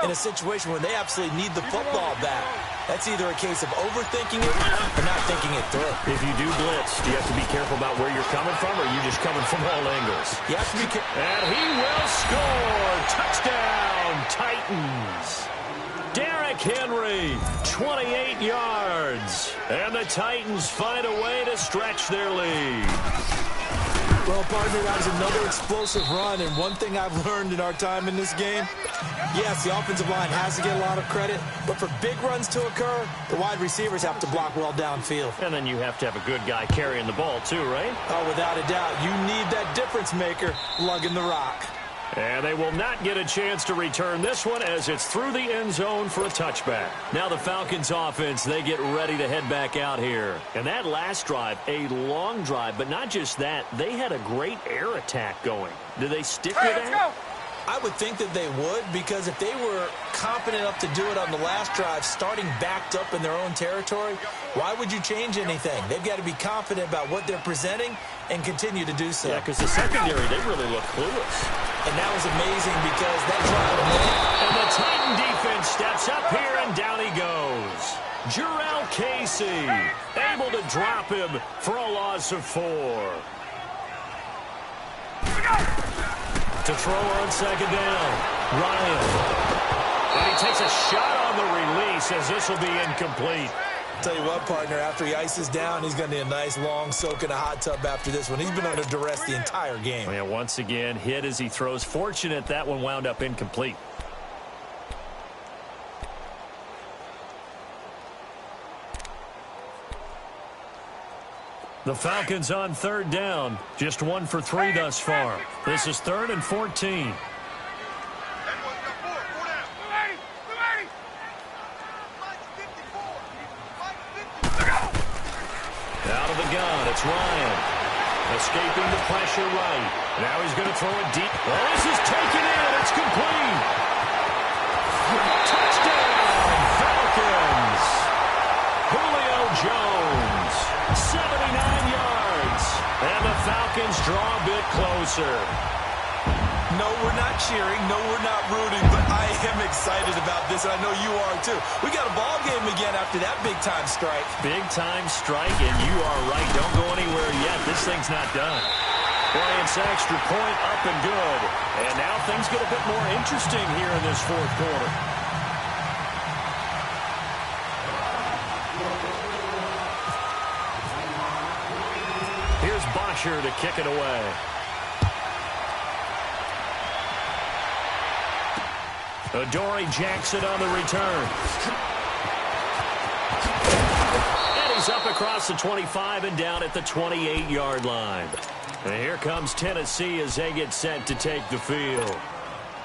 in a situation where they absolutely need the football back. That's either a case of overthinking it or not thinking it through. If you do blitz, do you have to be careful about where you're coming from, or are you just coming from all angles? You have to be careful. And he will score. Touchdown, Titans. Derrick Henry, 28 yards. And the Titans find a way to stretch their lead. Well, partner, that was another explosive run, and one thing I've learned in our time in this game, yes, the offensive line has to get a lot of credit, but for big runs to occur, the wide receivers have to block well downfield. And then you have to have a good guy carrying the ball too, right? Oh, without a doubt. You need that difference maker lugging the rock. And they will not get a chance to return this one as it's through the end zone for a touchback. Now the Falcons offense, they get ready to head back out here. And that last drive, a long drive, but not just that, they had a great air attack going. Do they stick with that? Let's go. I would think that they would, because if they were confident enough to do it on the last drive, starting backed up in their own territory, why would you change anything? They've got to be confident about what they're presenting and continue to do so. Yeah, because the secondary, they really look clueless. And that was amazing because that drive went. And the Titan defense steps up here, and down he goes. Jarrell Casey able to drop him for a loss of 4. To throw on second down, Ryan. And he takes a shot on the release as this will be incomplete. Tell you what, partner, after he ices down, he's going to need a nice long soak in a hot tub after this one. He's been under duress the entire game. Yeah, once again, hit as he throws. Fortunate that one wound up incomplete. The Falcons on third down. Just 1 for 3 thus far. This is 3rd and 14. Out of the gun, it's Ryan. Escaping the pressure right. Now he's going to throw it deep. Oh, this is taken in. It's complete. Touchdown, Falcons. Julio Jones, 79 yards. And the Falcons draw a bit closer. No, we're not cheering. No, we're not rooting. But I am excited about this, and I know you are too. We got a ball game again after that big-time strike. Big-time strike, and you are right. Don't go anywhere yet. This thing's not done. Boy, it's extra point up and good. And now things get a bit more interesting here in this fourth quarter. Here's Bosher to kick it away. Adoree Jackson on the return. And he's up across the 25 and down at the 28-yard line. And here comes Tennessee as they get set to take the field.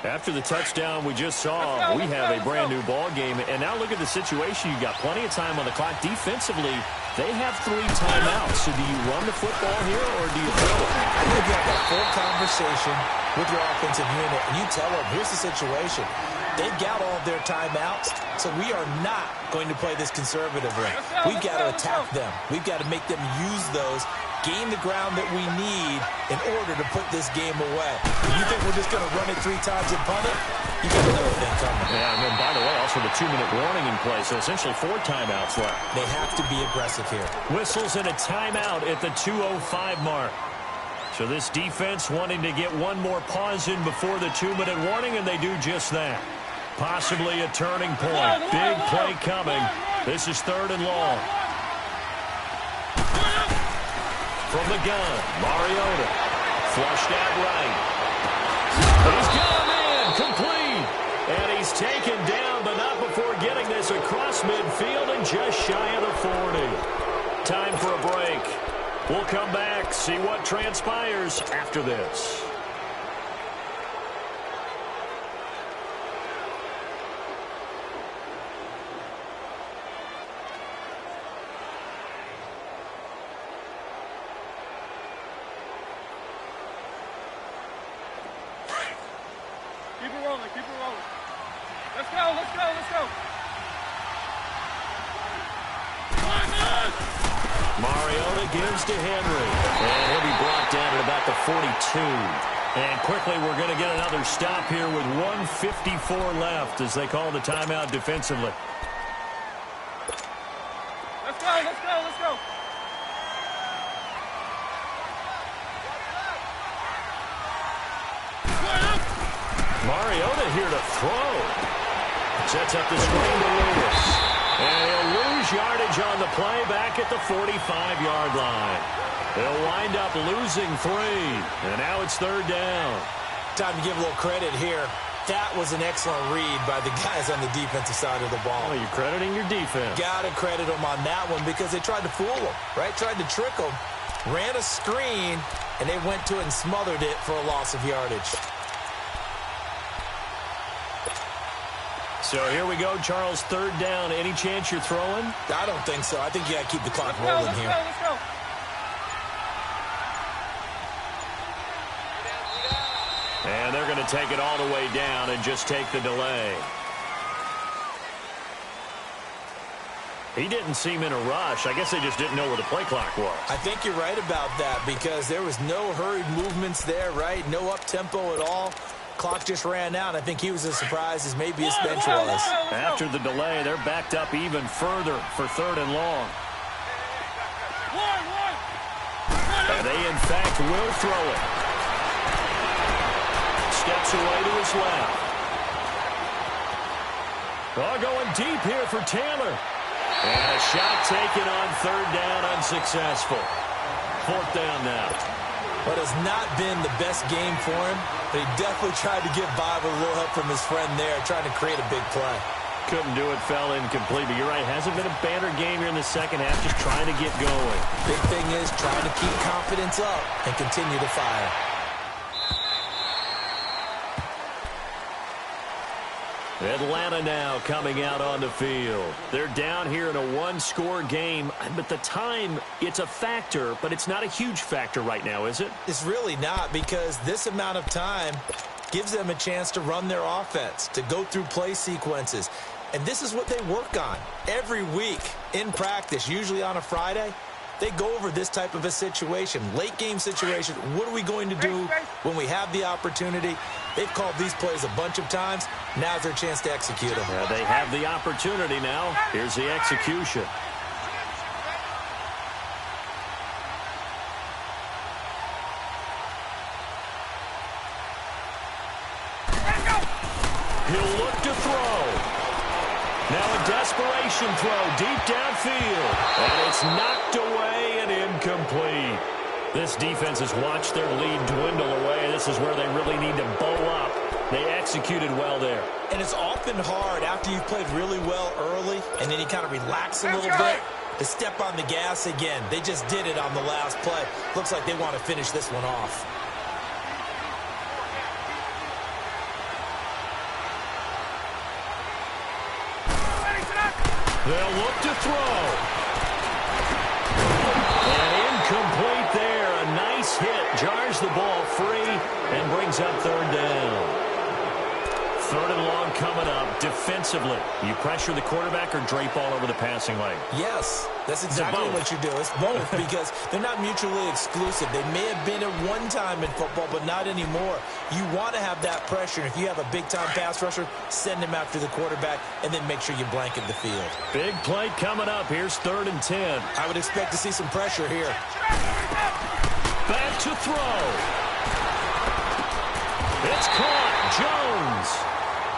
After the touchdown we just saw, we have a brand-new ball game. And now look at the situation. You've got plenty of time on the clock. Defensively, they have 3 timeouts. So do you run the football here or do you throw it? I think you have a full conversation with your offensive unit, and you tell them, here's the situation. They've got all of their timeouts, so we are not going to play this conservatively. We've got to attack them. We've got to make them use those, gain the ground that we need in order to put this game away. If you think we're just going to run it 3 times and punt it, you got another thing coming. Yeah, and then, by the way, also the 2-minute warning in play, so essentially 4 timeouts left. They have to be aggressive here. Whistles and a timeout at the 2:05 mark. So this defense wanting to get one more pause in before the 2-minute warning, and they do just that. Possibly a turning point. Big play coming. This is 3rd and long. From the gun, Mariota. Flushed out right. He's gone in. Complete. And he's taken down, but not before getting this across midfield and just shy of the 40. Time for a break. We'll come back, see what transpires after this. Keep it rolling, keep it rolling. Let's go, let's go, let's go. Mariota gives to Henry. And he'll be brought down at about the 42. And quickly we're going to get another stop here with 1:54 left as they call the timeout defensively. Let's go, let's go, let's go. Mariota here to throw. Sets up the screen to Lewis. And he'll lose yardage on the play back at the 45-yard line. They'll wind up losing 3. And now it's 3rd down. Time to give a little credit here. That was an excellent read by the guys on the defensive side of the ball. Oh, you're crediting your defense. Got to credit them on that one because they tried to fool them, right? Tried to trick them. Ran a screen, and they went to it and smothered it for a loss of yardage. So here we go, Charles, 3rd down. Any chance you're throwing? I don't think so. I think you got to keep the clock Let's go, rolling let's here. go, let's go. And they're going to take it all the way down and just take the delay. He didn't seem in a rush. I guess they just didn't know where the play clock was. I think you're right about that because there was no hurried movements there, right? No up-tempo at all. Clock just ran out. I think he was as surprised as maybe his bench was. After the delay, they're backed up even further for 3rd and long. And they, in fact, will throw it. Steps away to his left. Oh, going deep here for Taylor. And a shot taken on 3rd down, unsuccessful. 4th down now. But it's not been the best game for him, but he definitely tried to get by with a little help from his friend there, trying to create a big play. Couldn't do it, fell incomplete, but you're right, hasn't been a banner game here in the second half, just trying to get going. Big thing is trying to keep confidence up and continue to fire. Atlanta now coming out on the field. They're down here in a 1-score game, but the time, it's a factor, but it's not a huge factor right now, is it? It's really not because this amount of time gives them a chance to run their offense, to go through play sequences. And this is what they work on every week in practice, usually on a Friday. They go over this type of a situation, late game situation. What are we going to do when we have the opportunity? They've called these plays a bunch of times. Now's their chance to execute them. Yeah, they have the opportunity now. Here's the execution. He'll look to throw. Now a desperation throw deep downfield. And it's knocked away and incomplete. This defense has watched their lead dwindle away. This is where they really need to bow up. They executed well there. And it's often hard after you've played really well early and then you kind of relax a little bit to step on the gas again. They just did it on the last play. Looks like they want to finish this one off. They'll look to throw. And incomplete there. A nice hit. Jars the ball free and brings up 3rd down. 3rd and long coming up defensively. You pressure the quarterback or drape all over the passing lane? Yes, that's exactly what you do. It's both because they're not mutually exclusive. They may have been at one time in football, but not anymore. You want to have that pressure. If you have a big-time pass rusher, send him after the quarterback, and then make sure you blanket the field. Big play coming up. Here's 3rd and 10. I would expect to see some pressure here. Back to throw. It's caught. Jones.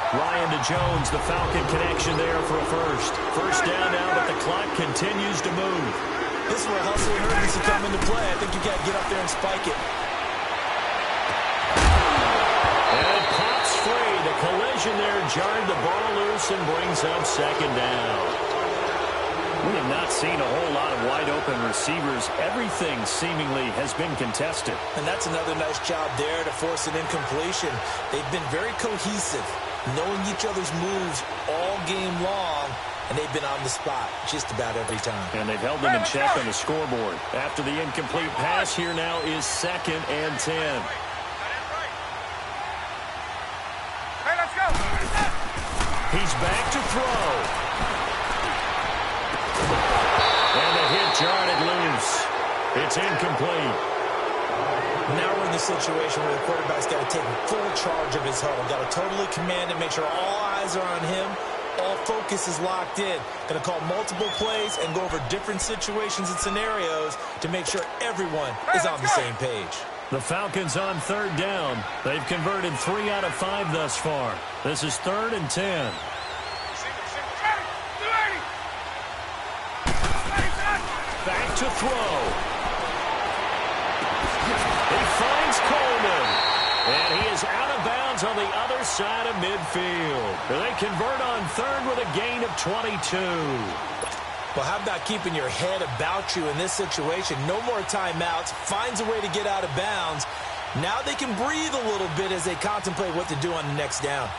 Ryan to Jones, the Falcon connection there for a first. First down now, but the clock continues to move. This is where hustle and urgency come into play. I think you got to get up there and spike it. And it pops free. The collision there jarred the ball loose and brings up 2nd down. We have not seen a whole lot of wide-open receivers. Everything seemingly has been contested. And that's another nice job there to force an incompletion. They've been very cohesive, knowing each other's moves all game long, and they've been on the spot just about every time. And they've held them in check on the scoreboard. After the incomplete pass, here now is 2nd and 10. Hey, let's go. He's back to throw. And the hit jarred it loose. It's incomplete. Now we're in the situation where the quarterback's got to take full charge of his huddle. Got to totally command it, make sure all eyes are on him. All focus is locked in. Going to call multiple plays and go over different situations and scenarios to make sure everyone is on the same page. The Falcons on 3rd down. They've converted 3 out of 5 thus far. This is 3rd and 10. Back to throw. He finds Coleman. And he is out of bounds on the other side of midfield. They convert on 3rd with a gain of 22. Well, how about keeping your head about you in this situation? No more timeouts. Finds a way to get out of bounds. Now they can breathe a little bit as they contemplate what to do on the next down.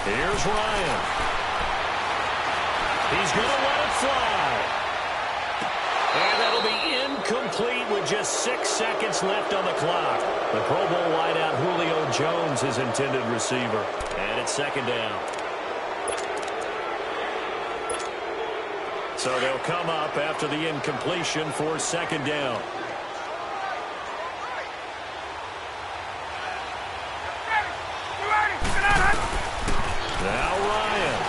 Here's Ryan. He's going to let it fly. And that'll be incomplete with just 6 seconds left on the clock. The Pro Bowl wideout Julio Jones, his intended receiver. And it's 2nd down. So they'll come up after the incompletion for 2nd down. Now Ryan.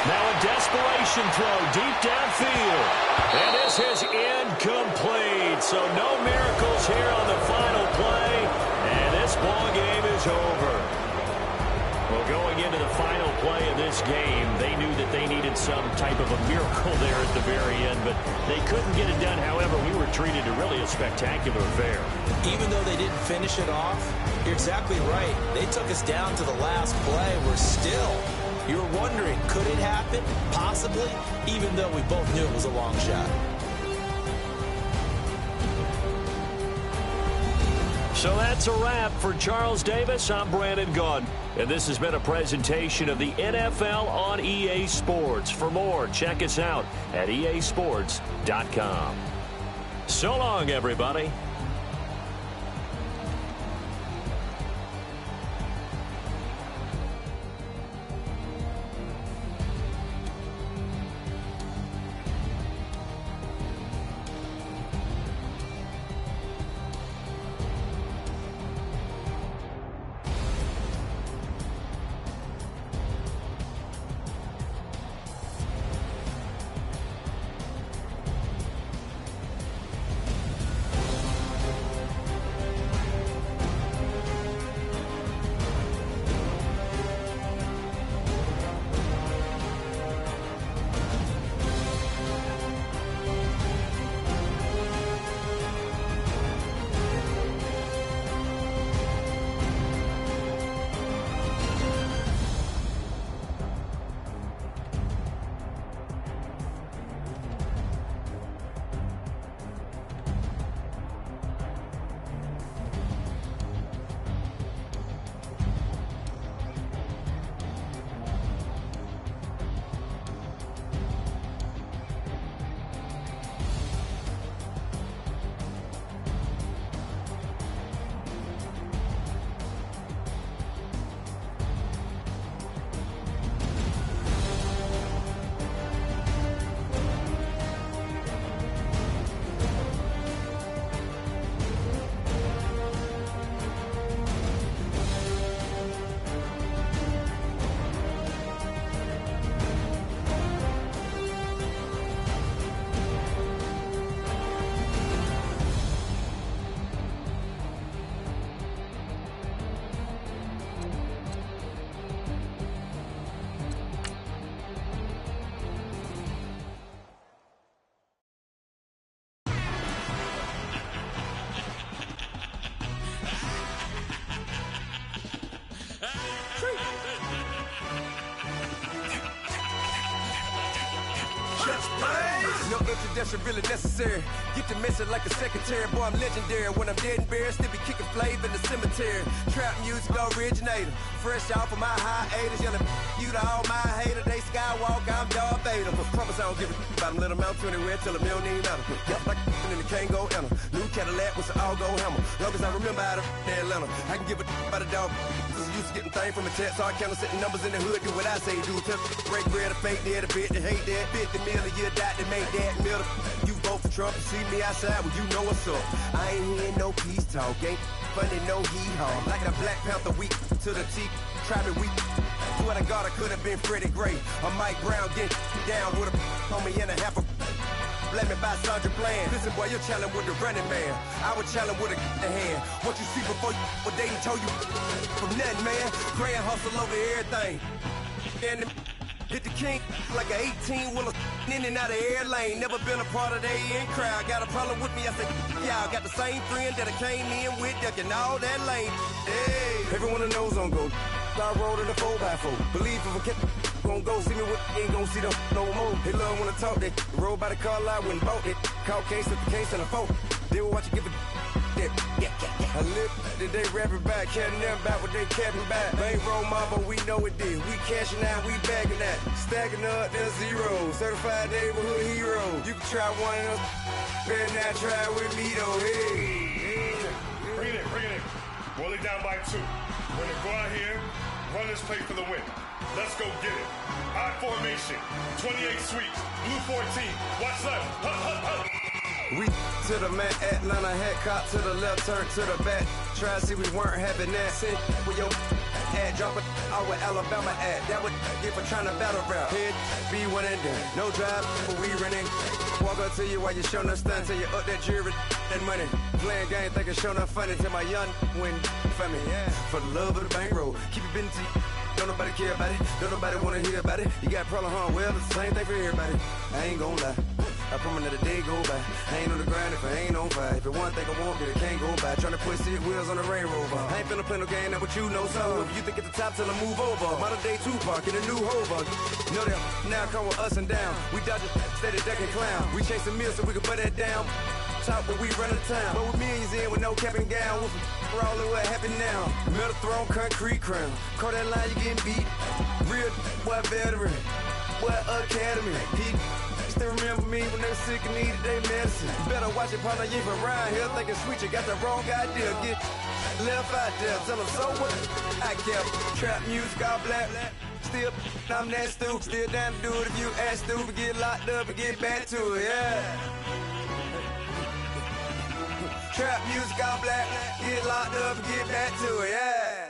Now a desperation throw deep downfield. And this is incomplete. So no miracles here on the final play. And this ball game is over. Well, going into the final play of this game, they knew that they needed some type of a miracle there at the very end, but they couldn't get it done. However, we were treated to really a spectacular affair. Even though they didn't finish it off, you're exactly right. They took us down to the last play. We're still, you were wondering, could it happen? Possibly, even though we both knew it was a long shot. So that's a wrap for Charles Davis. I'm Brandon Gaudin, and this has been a presentation of the NFL on EA Sports. For more, check us out at easports.com. So long, everybody. No introduction really necessary. Get the message like a secretary. Boy, I'm legendary. When I'm dead and buried, still be kicking flavor in the cemetery. Trap music originator. Fresh off of my hiatus. Yelling you to all my haters. They skywalk, I'm Darth Vader. Promise I don't give a about them. Let them out to anywhere till them don't even matter. Yup, like and the can't go enter. New Cadillac with an all-go hammer. Long as I remember out of Atlanta, I can give a about a dog. Used to getting things from a text, so I count setting numbers in the hood. Do what I say, do. Break bread, a fake dead, a bit to hate that. 50 million, you die to make that middle. You vote for Trump, you see me outside, well, you know what's up. I ain't hearing no peace talk, ain't funny, no hee-haw. Like a Black Panther weak to the teeth, try me weak. Swear to God, I could have been Freddie Gray. Or Mike Brown getting down with a homie and a half a. Let me buy Sandra Bland. Listen, boy, you're challenging with the running man. I was challenging with a hand. What you see before you, what they done told you from nothing, man. Grand hustle over everything. And hit the king like an 18-wheeler in and out of air lane. Never been a part of the in crowd. Got a problem with me, I said, y'all got the same friend that I came in with, ducking all that lane. Hey, everyone knows on go. I rolled in the 4x4. Believe if I kept gon' go see me with ain't gon' see them no more. They love when I talk, they roll by the car lot when bought it. Call case at the case and a phone. They will watch you give a I live that they rapping back, caring them about what they capping back. Bankroll mama, we know it did. We cashing out, we bagging that. Stacking up, there's zero. Certified neighborhood hero. You can try one of them, better not try with me though. Hey. Bring it in. Roll it down by 2. We're gonna go out here, run this play for the win. Let's go get it. I formation, 28 sweeps, blue 14. Watch left. Hut. We to the man, Atlanta head cop to the left, turn to the back. Try to see we weren't having that. Send with your ad, drop it out with Alabama ad. That would get for trying to battle rap. Head, be one and done. No drive, but we running. Walk up to you while you showing us stunt till you up that jewelry, that money. Playing game, thinking showing up funny till my young win for me. Yeah. For the love of the bankroll, keep it busy. Don't nobody care about it. Don't nobody wanna hear about it. You got a problem, huh? Well, it's the same thing for everybody. I ain't gon' lie. I promise that a day go by. I ain't on the grind if I ain't on fire. If it one thing I want, then it can't go by. Tryna put 6 wheels on the Range Rover. I ain't finna play no game, that what you know. So if you think at the top till I move over. Modern day Tupac in a new Hova. Know that now come with us and down. We dodge it, steady ducking clown. We chasing meals so we can put that down. Top when we run the town. But with millions in with no cap and gown. We're all in what happened now. Metal throne, concrete crown. Call that line, you getting beat. Real what veteran. What academy. He still remember me when they were sick and needed their medicine. You better watch it, partner, you from around here thinking sweet, you got the wrong idea. Get left out there, tell them so what I kept. Trap music, all black. Still, I'm that stupid. Still down to do it if you ask stupid. Get locked up and get back to it, yeah. Trap music, all black. Get locked up and get back to it, yeah.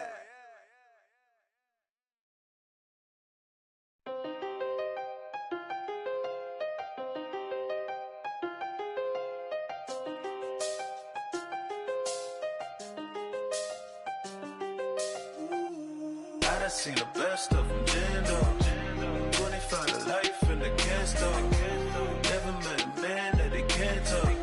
I seen the best of them, Jando. 25 to life in the can't Never met a man that they can't talk.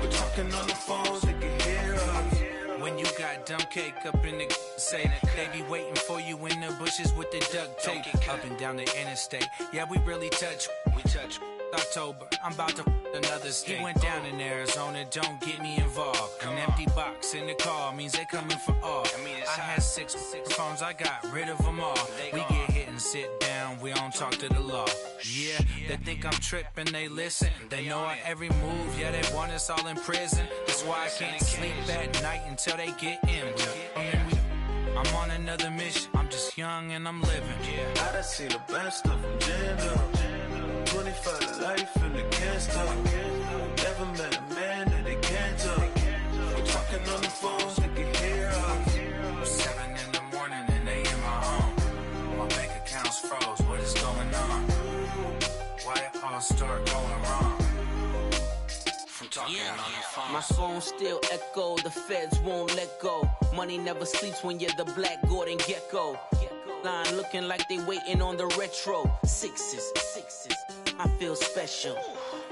We're talking on the phones, they can hear us. When you got dumb cake up in the say they be waiting for you in the bushes with the duct tape. Up and down the interstate. Yeah, we really touch. We touch. October, I'm about to another state. He went down in Arizona, don't get me involved. An empty box in the car means they coming for all. I had 6 phones, I got rid of them all. We get hit and sit down, we don't talk to the law. Yeah, they think I'm tripping, they listen. They know our every move, yeah, they want us all in prison. That's why I can't sleep at night until they get in. I'm on another mission, I'm just young and I'm living. I done seen the best of them, Jando. 25 to life in the can't stop. Never met a man that they can't talk. We're talking on the phones, they can hear us. 7 in the morning and they in my home. My bank account's froze, what is going on? Why it all start going wrong? From talking on the phone. My phone still echo, the feds won't let go. Money never sleeps when you're the Black Gordon Gecko. Line looking like they waiting on the retro. Sixes, I feel special.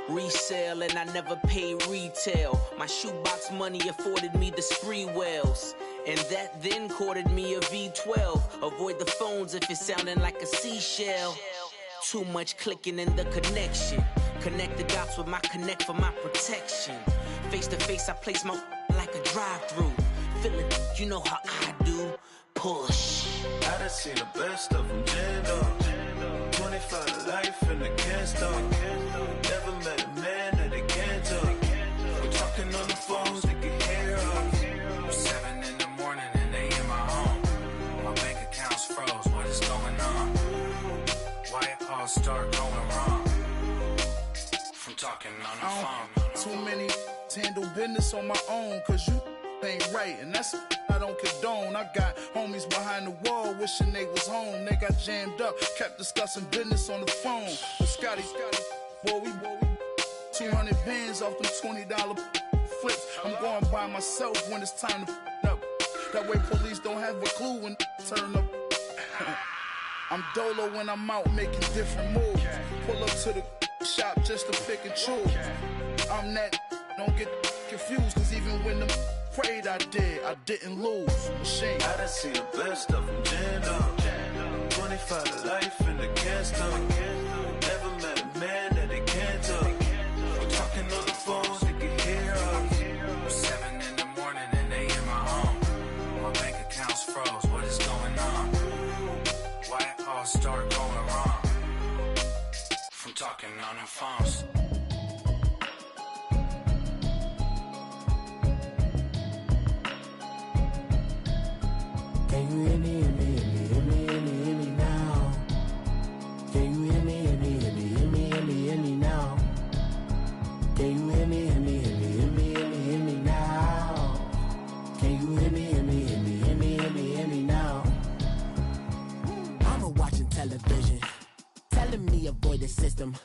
Resale and I never pay retail. My shoebox money afforded me the spree wells. And that then courted me a V12. Avoid the phones if it's sounding like a seashell. Too much clicking in the connection. Connect the dots with my connect for my protection. Face to face, I place my like a drive-through. Feeling, you know how I do. Push. I done seen the best of them jammed up. 25 to life and they can't stop. Never met a man that they can't talk. We're talking on the phones, they can hear us. 7 in the morning and they in my home. My bank account's froze, what is going on? Why it all start going wrong? From talking on the phone. Too many handle business on my own, cause you ain't right, and that's I don't condone. I got homies behind the wall wishing they was home. They got jammed up, kept discussing business on the phone. But Scotty, boy, we 200 bands off them $20 flips. I'm going by myself when it's time to up. That way police don't have a clue when turn up. I'm dolo when I'm out making different moves. Pull up to the shop just to pick and choose. I'm that, don't get confused, cause even when the prayed I didn't lose. Machine. I done seen the best of them jammed up. 25 to life and they can't stop. Never met a man that they can't talk. We're talking on the phones, they can hear us. 7 in the morning and they in my home. My bank account's froze, what is going on? Why it all start going wrong? From talking on the phones. Can you hear me, hear me, hear me, hear me, hear me, hear me now? Can you hear me, hear me, hear me, hear me, hear me, hear me now? Can you hear me, hear me, hear me, hear me, hear me, hear me now? Can you hear me, hear me, hear me, hear me, hear me, hear me now? Mama watching television, telling me avoid the system.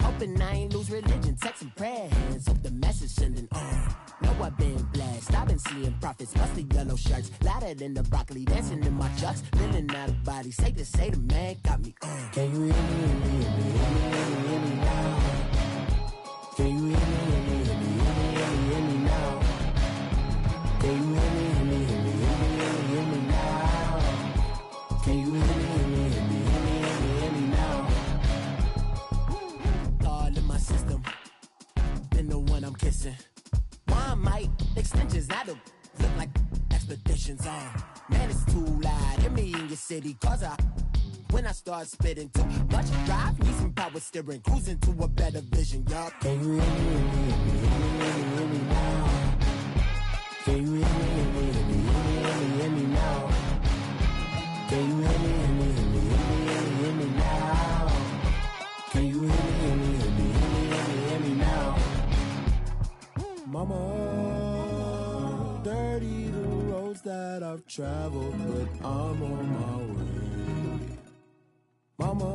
Hoping I ain't lose religion, texting prayer hands, hope the message sending on. Know I've been blessed, I've been seeing prophets, busted yellow shirts, louder than the broccoli, dancing in my chucks, feeling out of body, say the man got me on. Can you hear me, hear me, hear me, hear me, hear me, hear me now? Can you hear me, hear me, hear me, hear me, hear me, hear me now? Can you hear me, hear me, hear me, hear me, hear me, hear me now? Can you hear me, hear me, hear me, hear me, hear me, hear me now? All in my system, been the one I'm kissing. One mic, extensions, that'll look like expeditions on. Man, it's too loud, hear me in your city, cause when I start spitting too much drive, need some power steering, cruising to a better vision, y'all. Can you hear me, hear me, hear me, hear me, hear me now? Can you hear me, hear me, hear me, hear me, hear me, hear me now? Can you hear me, hear me, hear me, hear me, hear me, hear me now? Can you hear me, hear me, hear me, hear me, hear me, hear me now? Mama, dirty the roads that I've traveled, but I'm on my way. Mama,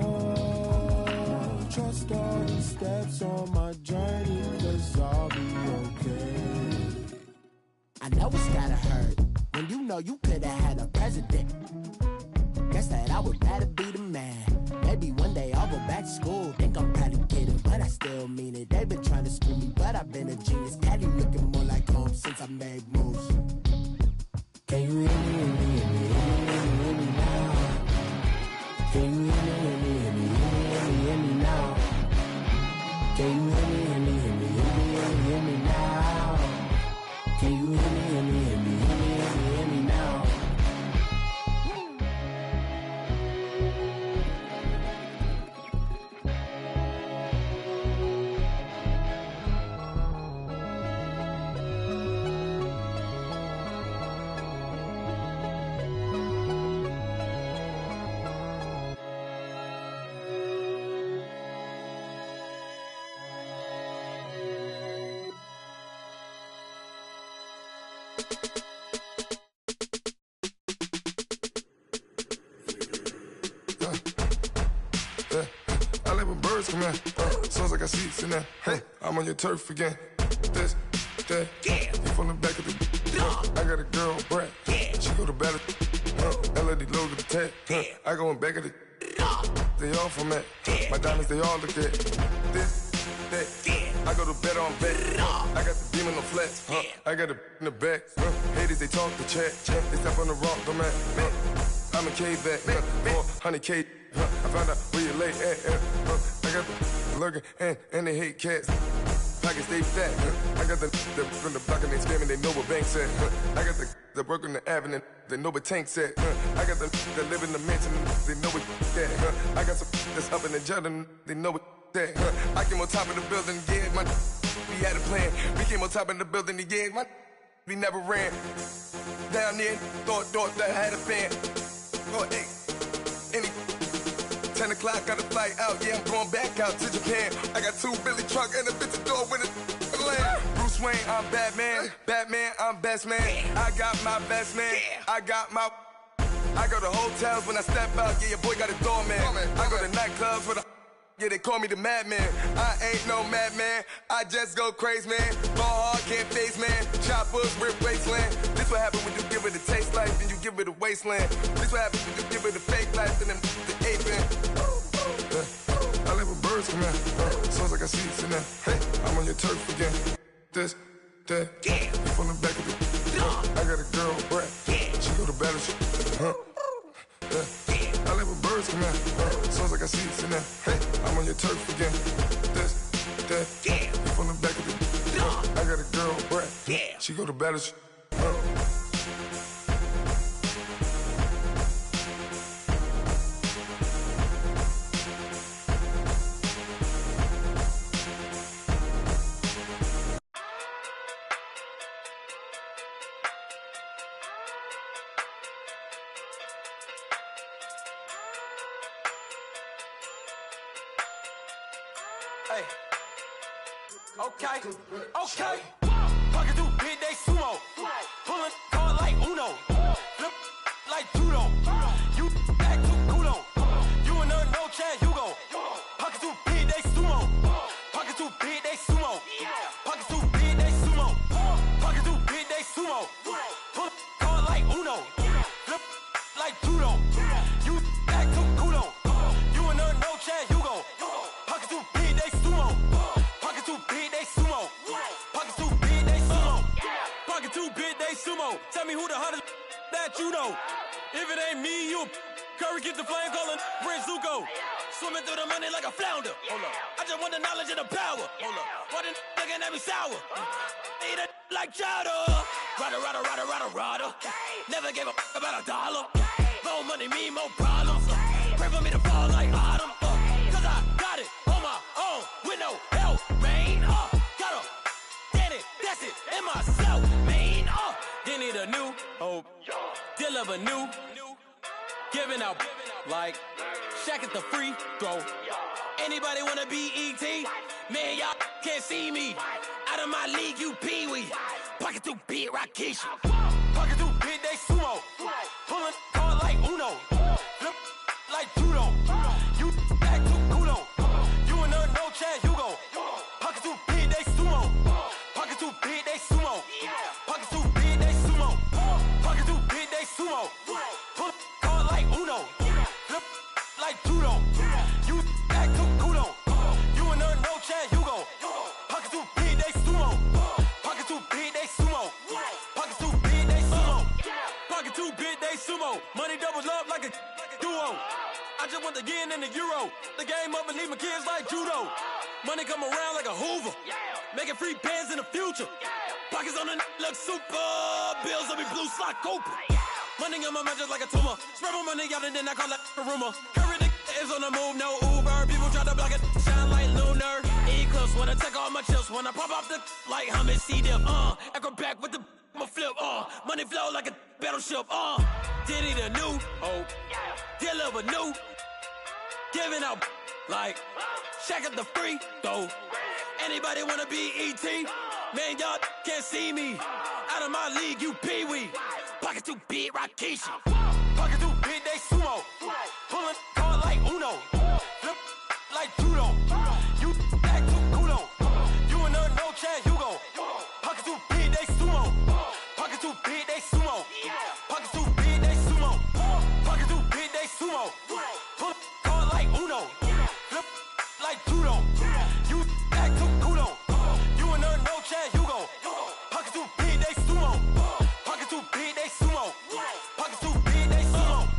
trust all the steps on my journey, 'cause I'll be okay. I know it's gotta hurt when you know you could've had a president. Guess that I would rather be the man. Maybe one day I'll go back to school. Think I'm probably kidding, but I still mean it. They've been trying to screw me, but I've been a genius. Daddy looking more like home since I made moves. Can you hear me, hear me, hear me, hear me, hear me now? Can you hear me, hear me, hear me, hear me, hear me, hear me now? Can you hear me, hear me, hear me, hear me, hear me, hear me now? Can you hear me, hear me, hear me, hear me, hear me, hear me now? I like when birds come in. Sounds like I see seats in there. Hey, I'm on your turf again. This, that, you from the back of the. I got a girl, Brad. She go to battle. LED logo the tag. I go in back of the. They all from that. My diamonds, they all look at. This, that. I go to bed on bed. I got the demon on flats. I got it in the back. Haters, they talk the chat. They step on the rock, the man. I'm a K back. 400K. I found out where you lay at. I I got the lurking and they hate cats. Pockets stay fat. I got the from the block and they scamming, they know what banks at. I got the work on the avenue, they know what tanks at. I got the that live in the mansion, they know what that. I got some that's up in the jungle, they know what that. I came on top of the building, yeah, we had a plan. We came on top of the building, yeah, we never ran. Down there, thought that I had a fan. Oh, hey, 10 o'clock, got a flight out, yeah, I'm going back out to Japan. I got 2 Billy truck and a bitch door with a land. Bruce Wayne, I'm Batman. Batman, I'm best man. I got my best man. I go to hotels when I step out, yeah, your boy got a doorman. I go to nightclubs with a, yeah, they call me the madman. I ain't no madman, I just go crazy, man. Ball hard, can't face, man. Choppers, rip wasteland. This what happen when you give it a taste life and you give it a wasteland. This what happens when you give it a fake life and then the ape in. I live with birds come in. Sounds like I see it in there. Hey, I'm on your turf again. This, that, yeah. You from the back of the. I got a girl, Brad. Yeah. She go to battleship. I live with birds come in. Sounds like I see it in there. Hey, I'm on your turf again. This, that, yeah. You from the back of the. I got a girl, Brad. Yeah. She go to battleship. Hey. Okay. Pocket through big day sumo. Pulling card like Uno. Flip like judo. You act too kudo. You and her no chance, you go. Pocket through big day sumo. Pocket through big day sumo. Pocket through big day sumo. Pocket through big day sumo. Pull card like Uno. Flip like judo. You act too kudo. You and her no chance, you go. Pocket through big day sumo. Pocket through big day sumo. Pocket through big day sumo. Pocket through big day sumo. Tell me who the hottest that you know. If it ain't me, you Curry get the flame calling Prince Zuko. Swimming through the money like a flounder. Hold up. I just want the knowledge and the power. Hold up. Why the looking at me sour? Eat it like chowder. Rada. Never gave a about $1. More money mean more problems. Pray for me to fall like autumn. Cause I got it on my own with no help, man. Gotta get it, that's it, in myself, man. They need a new hope, deal of a new, giving out like Shaq at the free throw. Anybody wanna be E.T.? Man, y'all can't see me. Out of my league, you pee-wee. Pocket through big Rakishi. Pocket through big day sumo. Pulling card like Uno. Flip like judo. You act too kudo. You and her no chance, you go. Pocket through big day sumo. Pocket through big day sumo. Pocket through big day sumo. Pocket through big day sumo. Pull card like Uno. Flip like judo. You act too kudo. You and her no chance, you go. Pocket through big day sumo. Pocket through big day sumo. Pocket through big day sumo. Pocket through big day sumo. Money doubles up like a duo. I just want the yen and the euro. The game up and leave my kids like judo. Money come around like a Hoover. Making free bands in the future. Pockets on the look super. Bills on me blue slot Cooper. Money in my mouth just like a tumor. Spread my money out and then I call that a rumor. Curry the is on the move, no Uber. People try to block it, shine like lunar. Eclipse when I take all my chips. When I pop off the like hummus C-dip. Echo back with the I'ma flip. Money flow like a battleship. Did it a new hope. Deal of a new. Giving out like Shaq at the free throw. Anybody wanna be E.T.? Man, y'all can't see me. Out of my league, you pee-wee. Pocket too big, Rakishi. Pocket too big, they sumo. Pulling card like Uno. Flip like judo. You act too kudo. You and her no chance, you go. Pocket too big, they sumo. Pocket too big, they sumo. Pocket too big, they sumo. Pocket too big, they sumo. Pull card like Uno. Flip like judo. You act too kudo. You and her no chance, you go. Pocket too big, they sumo. Pocket too big, they sumo. Pocket too big, they sumo.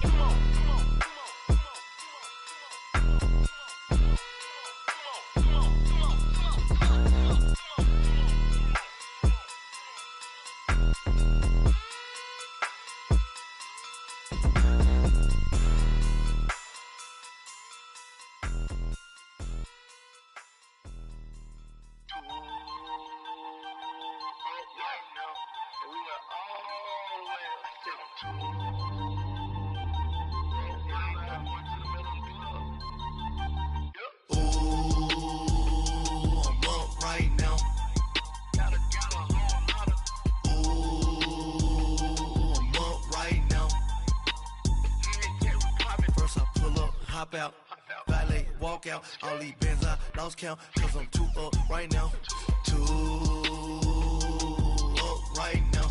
hop out, valet, walk out. All these bands I lost count, cause I'm too up right now. Too up right now.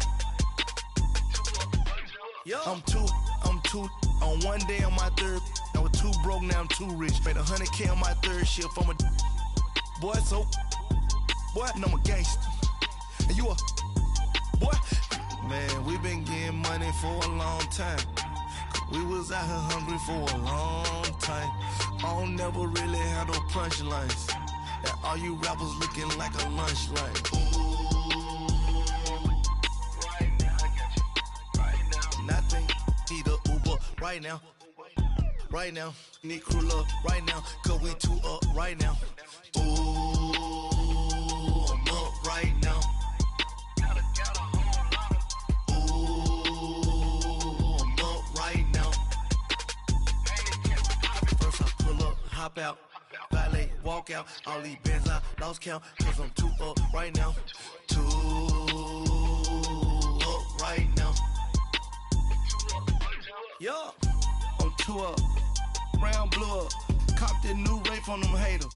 I'm too on one day on my third. I was too broke, now I'm too rich. Made 100K on my third shift. I'm a boy, so boy, and I'm a gangster. And you a boy. Man, we been getting money for a long time. We was out here hungry for a long time. I don't never really have no punchlines. And all you rappers looking like a lunch line. Right now, I got you. Right now. Nothing, need a Uber right now. Right now, need crew up right now. Cause we too up right now. Ooh, I'm up right now. Hop out, valet, walk out. All these bands I lost count, cause I'm too up right now. Too up right now. Yeah, I'm too up. Round blew up. Cop that new rape on them haters.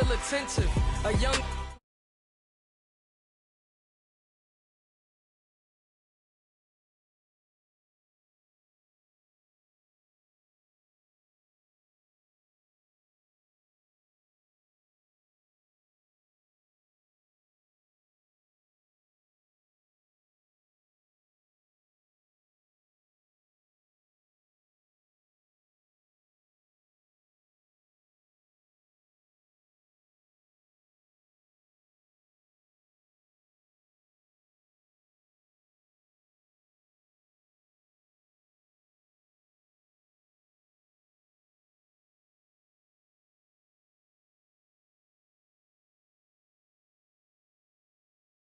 still attentive. A young